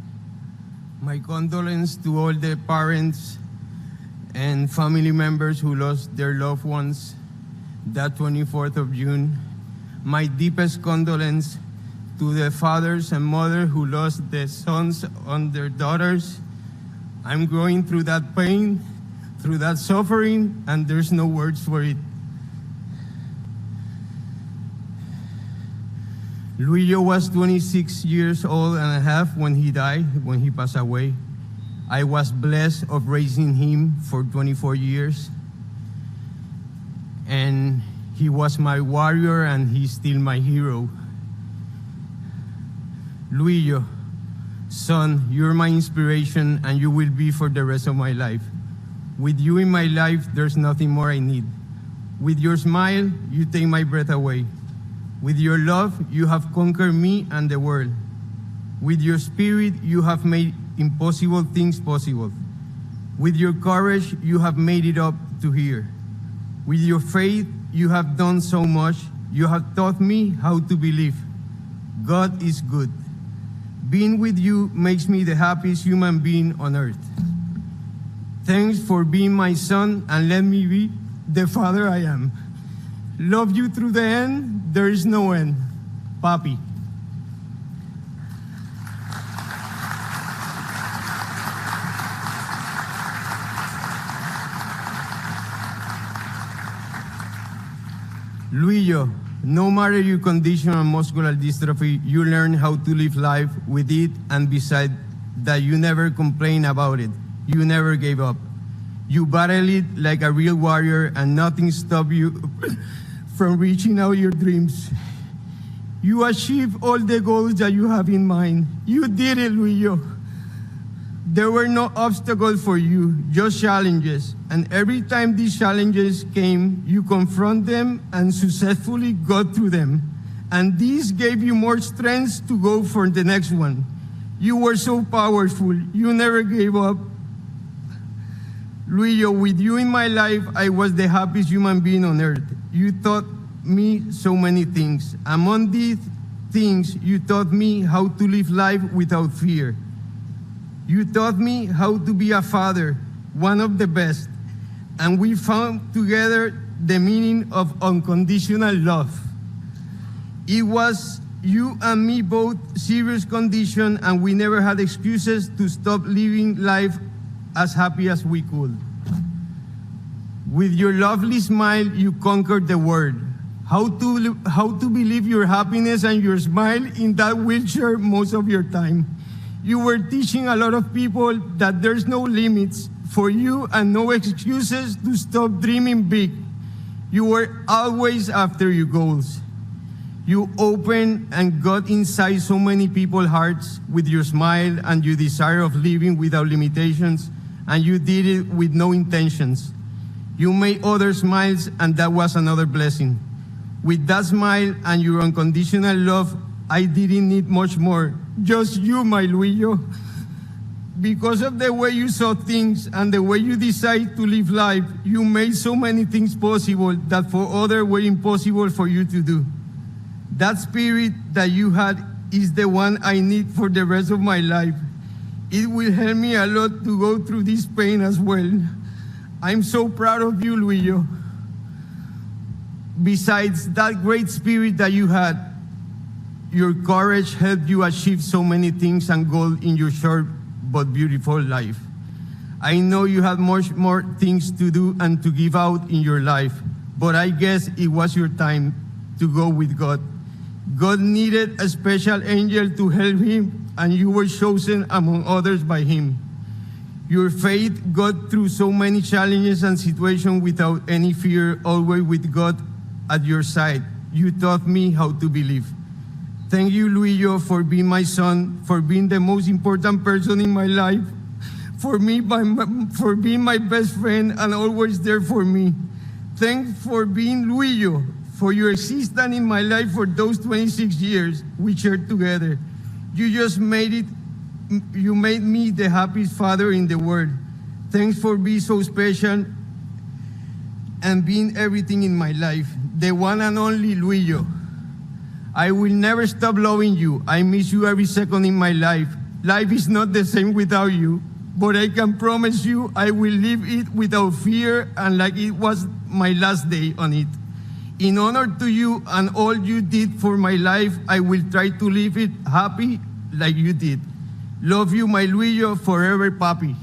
My condolences to all the parents and family members who lost their loved ones that 24th of June. My deepest condolence to the fathers and mothers who lost their sons and their daughters. I'm going through that pain, through that suffering, and there's no words for it. Luillo was 26 years old and a half when he died, when he passed away. I was blessed of raising him for 24 years. And he was my warrior and he's still my hero. Luillo, son, you're my inspiration and you will be for the rest of my life. With you in my life, there's nothing more I need. With your smile, you take my breath away. With your love, you have conquered me and the world. With your spirit, you have made impossible things possible. With your courage, you have made it up to here. With your faith, you have done so much. You have taught me how to believe. God is good. Being with you makes me the happiest human being on earth. Thanks for being my son and let me be the father I am. Love you through the end. There is no end. Papi. Luillo, no matter your condition or muscular dystrophy, you learn how to live life with it, and beside that, you never complain about it. You never gave up. You battled it like a real warrior, and nothing stopped you from reaching out your dreams. You achieved all the goals that you have in mind. You did it, Luillo. There were no obstacles for you, just challenges. And every time these challenges came, you confront them and successfully got through them. And this gave you more strength to go for the next one. You were so powerful. You never gave up. Luillo, with you in my life, I was the happiest human being on earth. You taught me so many things. Among these things, you taught me how to live life without fear. You taught me how to be a father, one of the best. And we found together the meaning of unconditional love. It was you and me both serious condition, and we never had excuses to stop living life as happy as we could. With your lovely smile, you conquered the world. How to believe your happiness and your smile in that wheelchair most of your time. You were teaching a lot of people that there's no limits for you and no excuses to stop dreaming big. You were always after your goals. You opened and got inside so many people's hearts with your smile and your desire of living without limitations, and you did it with no intentions. You made others smile, and that was another blessing. With that smile and your unconditional love, I didn't need much more. Just you, my Luillo. Because of the way you saw things and the way you decided to live life, you made so many things possible that for others were impossible for you to do. That spirit that you had is the one I need for the rest of my life. It will help me a lot to go through this pain as well. I'm so proud of you, Luillo. Besides that great spirit that you had, your courage helped you achieve so many things and goals in your short but beautiful life. I know you had much more things to do and to give out in your life, but I guess it was your time to go with God. God needed a special angel to help him, and you were chosen among others by him. Your faith got through so many challenges and situations without any fear, always with God at your side. You taught me how to believe. Thank you, Luillo, for being my son, for being the most important person in my life, for being my best friend and always there for me. Thanks for being Luillo, for your existence in my life for those 26 years we shared together. You made me the happiest father in the world. Thanks for being so special and being everything in my life. The one and only Luillo. I will never stop loving you. I miss you every second in my life. Life is not the same without you, but I can promise you I will live it without fear and like it was my last day on it. In honor to you and all you did for my life, I will try to live it happy like you did. Love you, my Luillo, forever, papi.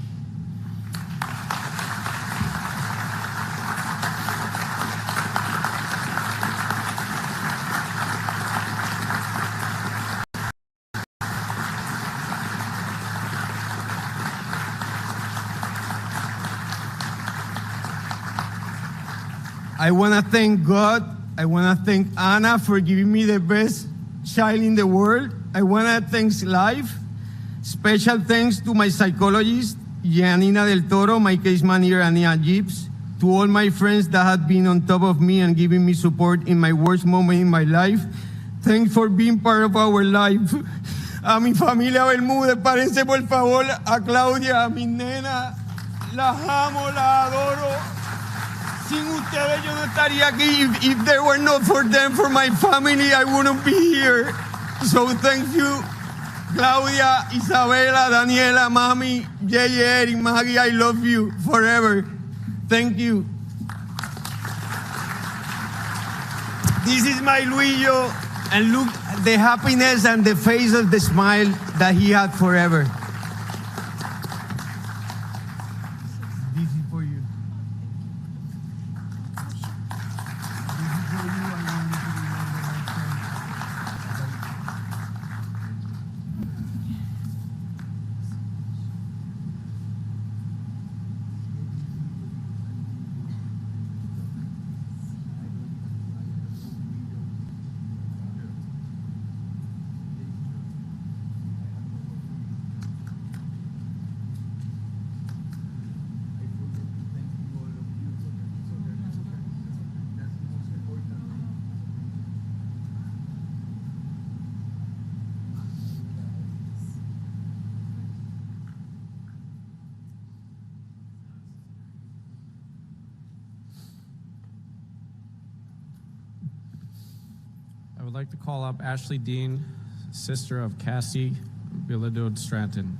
I want to thank God. I want to thank Anna for giving me the best child in the world. I want to thank life. Special thanks to my psychologist, Janina del Toro, my case manager, Ania Gibbs, to all my friends that have been on top of me and giving me support in my worst moment in my life. Thanks for being part of our life. A mi familia Bermúdez, párense por favor, a Claudia, a mi nena, las amo, las adoro. Sin ustedes yo no estaría aquí. If there were not for them, for my family, I wouldn't be here. So thank you, Claudia, Isabela, Daniela, Mami, Eric, Maggie, I love you forever. Thank you. This is my Luillo, and look the happiness and the face of the smile that he had forever. This is for you. would like to call up Ashley Dean, sister of Cassie Bilodeau Stratton.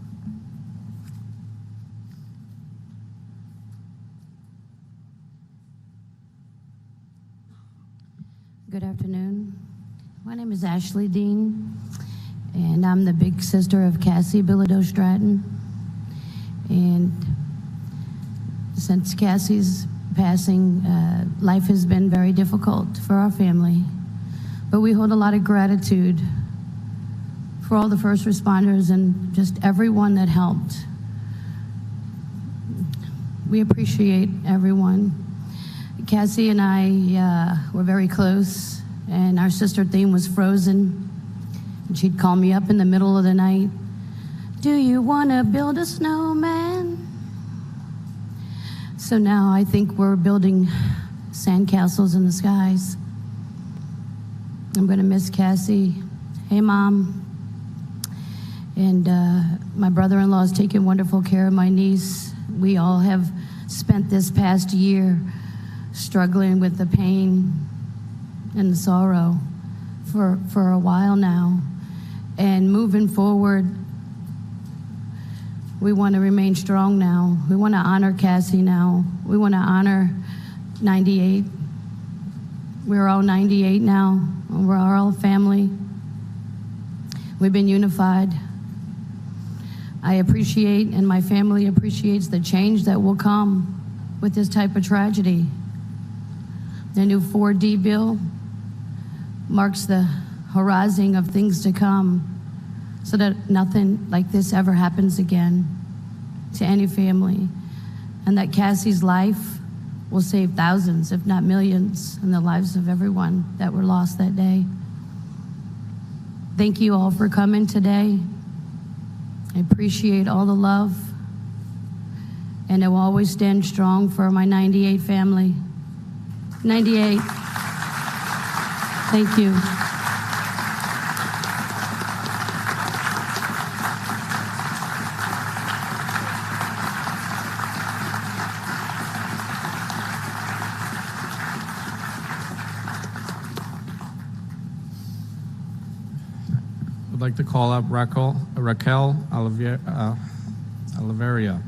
Good afternoon. My name is Ashley Dean, and I'm the big sister of Cassie Bilodeau Stratton. And since Cassie's passing, life has been very difficult for our family. But we hold a lot of gratitude for all the first responders and just everyone that helped. We appreciate everyone. Cassie and I were very close, and our sister theme was Frozen. And she'd call me up in the middle of the night. Do you want to build a snowman? So now I think we're building sandcastles in the skies. I'm going to miss Cassie. Hey, Mom. And my brother-in-law is taking wonderful care of my niece. We all have spent this past year struggling with the pain and the sorrow for a while now. And moving forward, we want to remain strong now. We want to honor Cassie now. We want to honor 98. We're all 98 now. We're all family. We've been unified. I appreciate, and my family appreciates, the change that will come with this type of tragedy. The new 4D bill marks the horizon of things to come so that nothing like this ever happens again to any family, and that Cassie's life will save thousands, if not millions, in the lives of everyone that were lost that day. Thank you all for coming today. I appreciate all the love, and I will always stand strong for my 98 family. 98. Thank you. I'd like to call up Raquel Oliveria,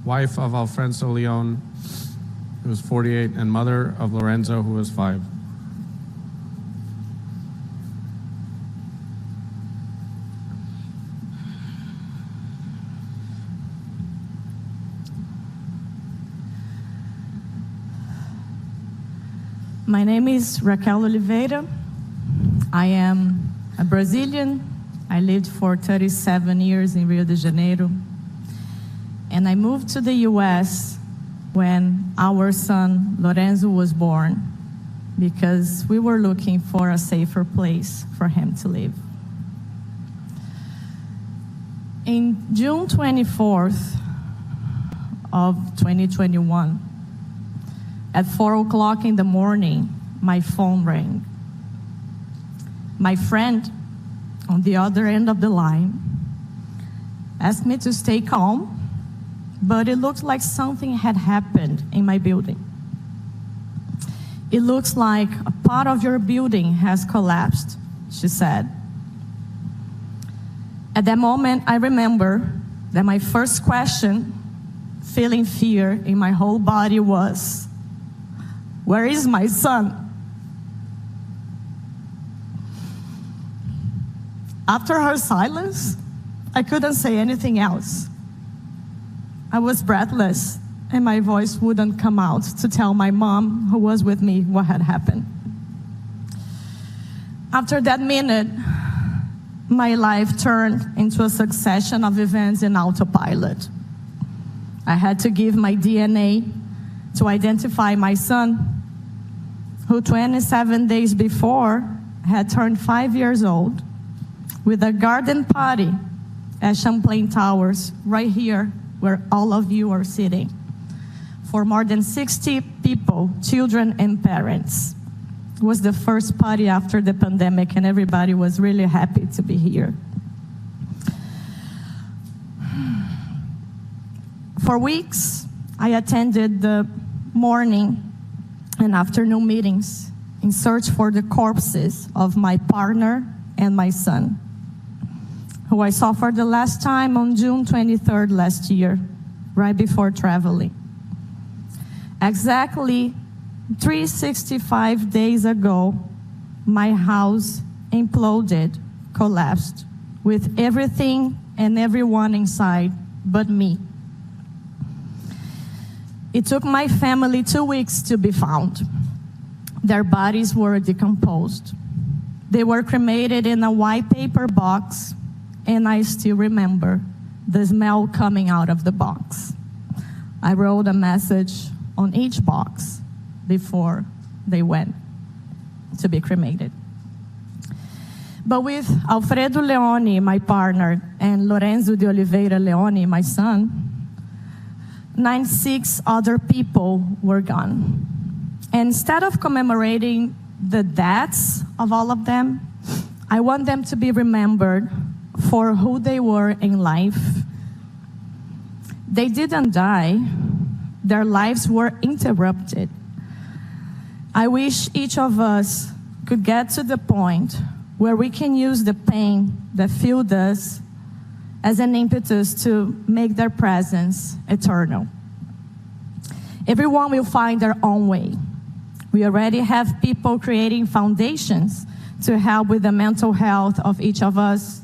wife of Alfonso Leon, who was 48, and mother of Lorenzo, who was 5. My name is Raquel Oliveira. I am a Brazilian. I lived for 37 years in Rio de Janeiro. And I moved to the US when our son Lorenzo was born, because we were looking for a safer place for him to live. In June 24th of 2021, at 4 o'clock in the morning, my phone rang. My friend on the other end of the line asked me to stay calm, but it looked like something had happened in my building. It looks like a part of your building has collapsed, she said. At that moment, I remember that my first question, feeling fear in my whole body, was, where is my son? After her silence, I couldn't say anything else. I was breathless, and my voice wouldn't come out to tell my mom, who was with me, what had happened. After that minute, my life turned into a succession of events in autopilot. I had to give my DNA to identify my son, who 27 days before had turned 5 years old, with a garden party at Champlain Towers, right here where all of you are sitting, for more than 60 people, children and parents. It was the first party after the pandemic, and everybody was really happy to be here. For weeks, I attended the morning and afternoon meetings in search for the corpses of my partner and my son, who I saw for the last time on June 23rd last year, right before traveling. Exactly 365 days ago, my house imploded, collapsed, with everything and everyone inside but me. It took my family 2 weeks to be found. Their bodies were decomposed. They were cremated in a white paper box, and I still remember the smell coming out of the box. I wrote a message on each box before they went to be cremated. But with Alfredo Leone, my partner, and Lorenzo de Oliveira Leone, my son, 96 other people were gone. And instead of commemorating the deaths of all of them, I want them to be remembered for who they were in life. They didn't die. Their lives were interrupted. I wish each of us could get to the point where we can use the pain that filled us as an impetus to make their presence eternal. Everyone will find their own way. We already have people creating foundations to help with the mental health of each of us.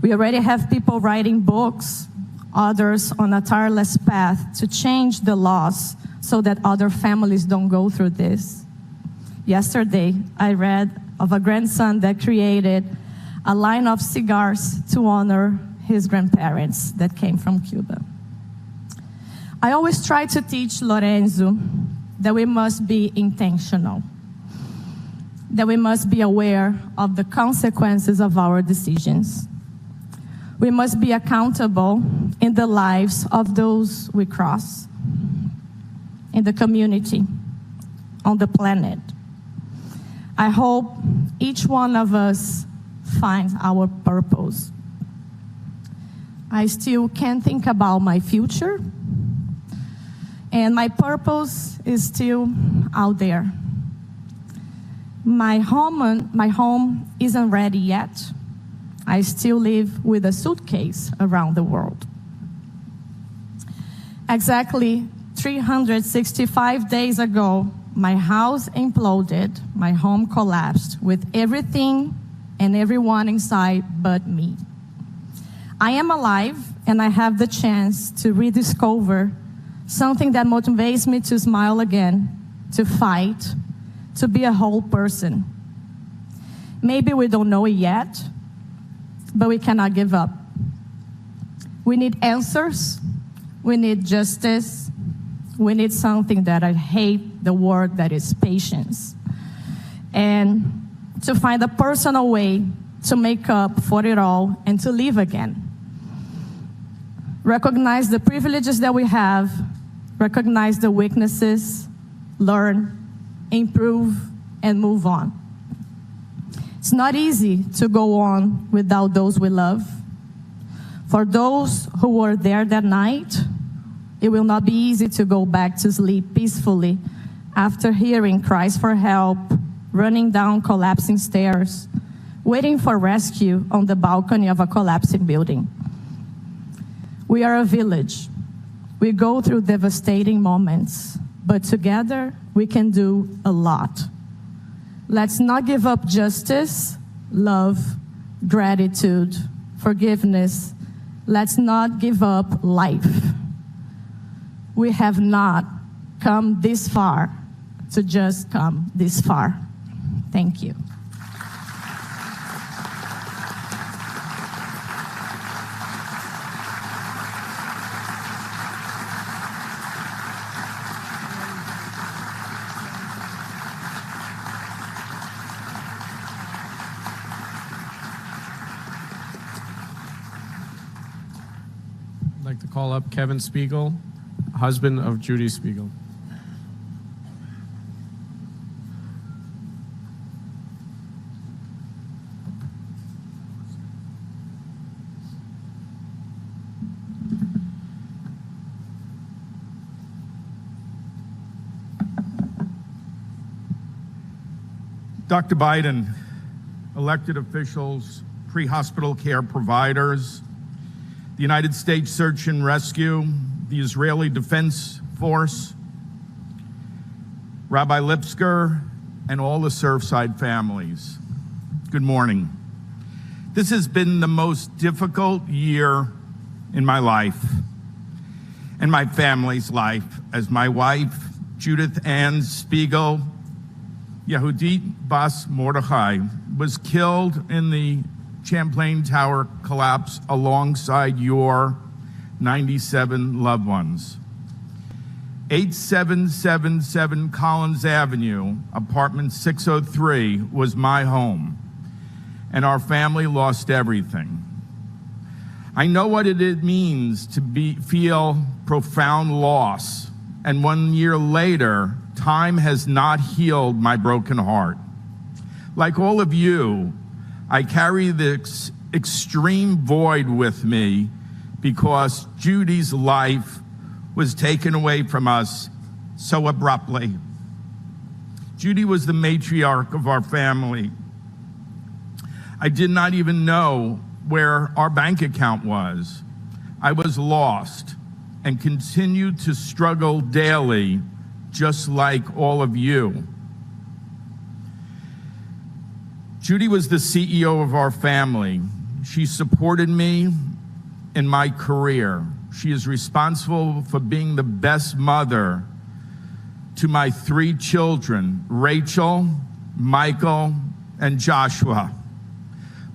We already have people writing books, others on a tireless path to change the laws so that other families don't go through this. Yesterday, I read of a grandson that created a line of cigars to honor his grandparents that came from Cuba. I always try to teach Lorenzo that we must be intentional, that we must be aware of the consequences of our decisions. We must be accountable in the lives of those we cross, in the community, on the planet. I hope each one of us finds our purpose. I still can't think about my future, and my purpose is still out there. My home isn't ready yet. I still live with a suitcase around the world. Exactly 365 days ago, my house imploded, my home collapsed with everything and everyone inside but me. I am alive and I have the chance to rediscover something that motivates me to smile again, to fight, to be a whole person. Maybe we don't know it yet, but we cannot give up. We need answers. We need justice. We need something that I hate the word that is patience. And to find a personal way to make up for it all and to live again. Recognize the privileges that we have, recognize the weaknesses, learn, improve, and move on. It's not easy to go on without those we love. For those who were there that night, it will not be easy to go back to sleep peacefully after hearing cries for help, running down collapsing stairs, waiting for rescue on the balcony of a collapsing building. We are a village. We go through devastating moments, but together we can do a lot. Let's not give up justice, love, gratitude, forgiveness. Let's not give up life. We have not come this far to just come this far. Thank you. I'd like to call up Kevin Spiegel, husband of Judy Spiegel. Dr. Biden, elected officials, pre-hospital care providers, the United States Search and Rescue, the Israeli Defense Force, Rabbi Lipsker, and all the Surfside families. Good morning. This has been the most difficult year in my life and my family's life, as my wife, Judith Ann Spiegel, Yehudit Bas Mordechai, was killed in the Champlain Tower collapse alongside your 97 loved ones. 8777 Collins Avenue, apartment 603, was my home, and our family lost everything. I know what it means to feel profound loss, and 1 year later, time has not healed my broken heart. Like all of you, I carry this extreme void with me because Judy's life was taken away from us so abruptly. Judy was the matriarch of our family. I did not even know where our bank account was. I was lost and continued to struggle daily, just like all of you. Judy was the CEO of our family. She supported me in my career. She is responsible for being the best mother to my 3 children, Rachel, Michael, and Joshua,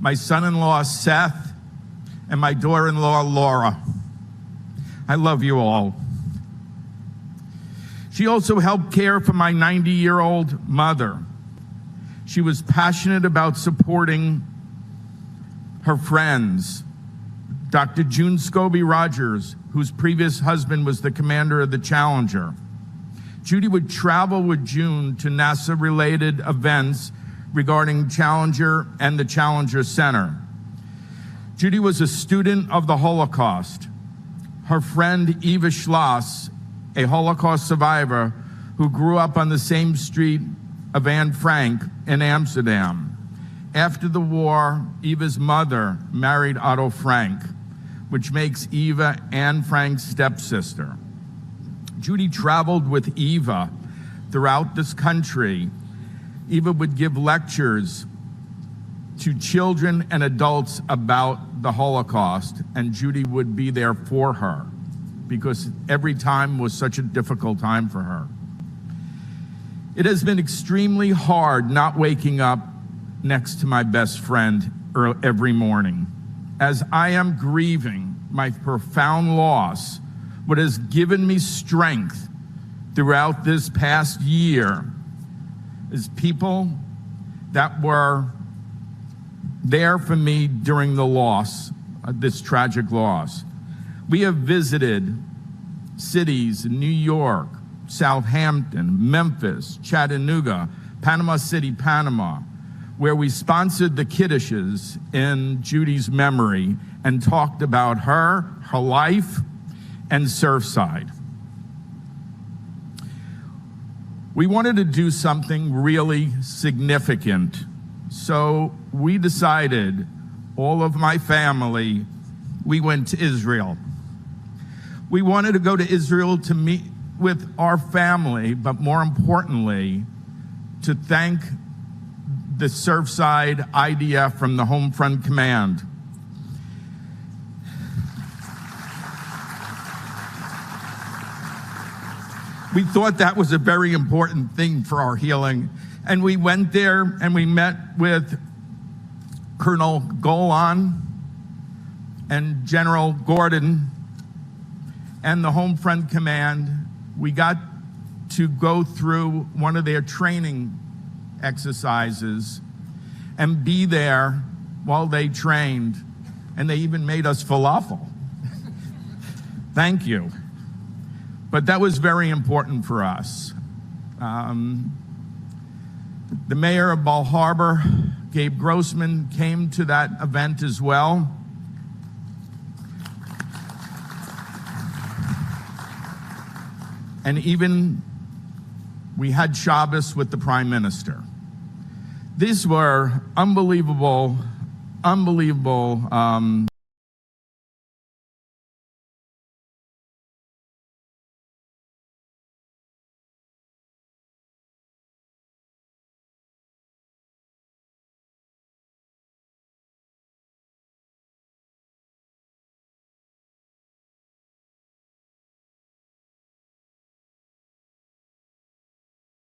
my son-in-law, Seth, and my daughter-in-law, Laura. I love you all. She also helped care for my 90-year-old mother. She was passionate about supporting her friends. Dr. June Scobie Rogers, whose previous husband was the commander of the Challenger. Judy would travel with June to NASA-related events regarding Challenger and the Challenger Center. Judy was a student of the Holocaust. Her friend Eva Schloss, a Holocaust survivor who grew up on the same street of Anne Frank in Amsterdam. After the war, Eva's mother married Otto Frank, which makes Eva Anne Frank's stepsister. Judy traveled with Eva throughout this country. Eva would give lectures to children and adults about the Holocaust, and Judy would be there for her because every time was such a difficult time for her. It has been extremely hard not waking up next to my best friend every morning. As I am grieving my profound loss, what has given me strength throughout this past year is people that were there for me during the loss, this tragic loss. We have visited cities in New York, Southampton, Memphis, Chattanooga, Panama City, Panama, where we sponsored the kiddishes in Judy's memory and talked about her life, and Surfside. We wanted to do something really significant, so we decided, all of my family, we went to Israel. We wanted to go to Israel to meet with our family, but more importantly, to thank the Surfside IDF from the Home Front Command. We thought that was a very important thing for our healing. And we went there and we met with Colonel Golan and General Gordon and the Home Front Command. We got to go through one of their training exercises and be there while they trained, and they even made us falafel. Thank you. But that was very important for us. The mayor of Bal Harbor, Gabe Grossman, came to that event as well. And even we had Shabbos with the Prime Minister. These were unbelievable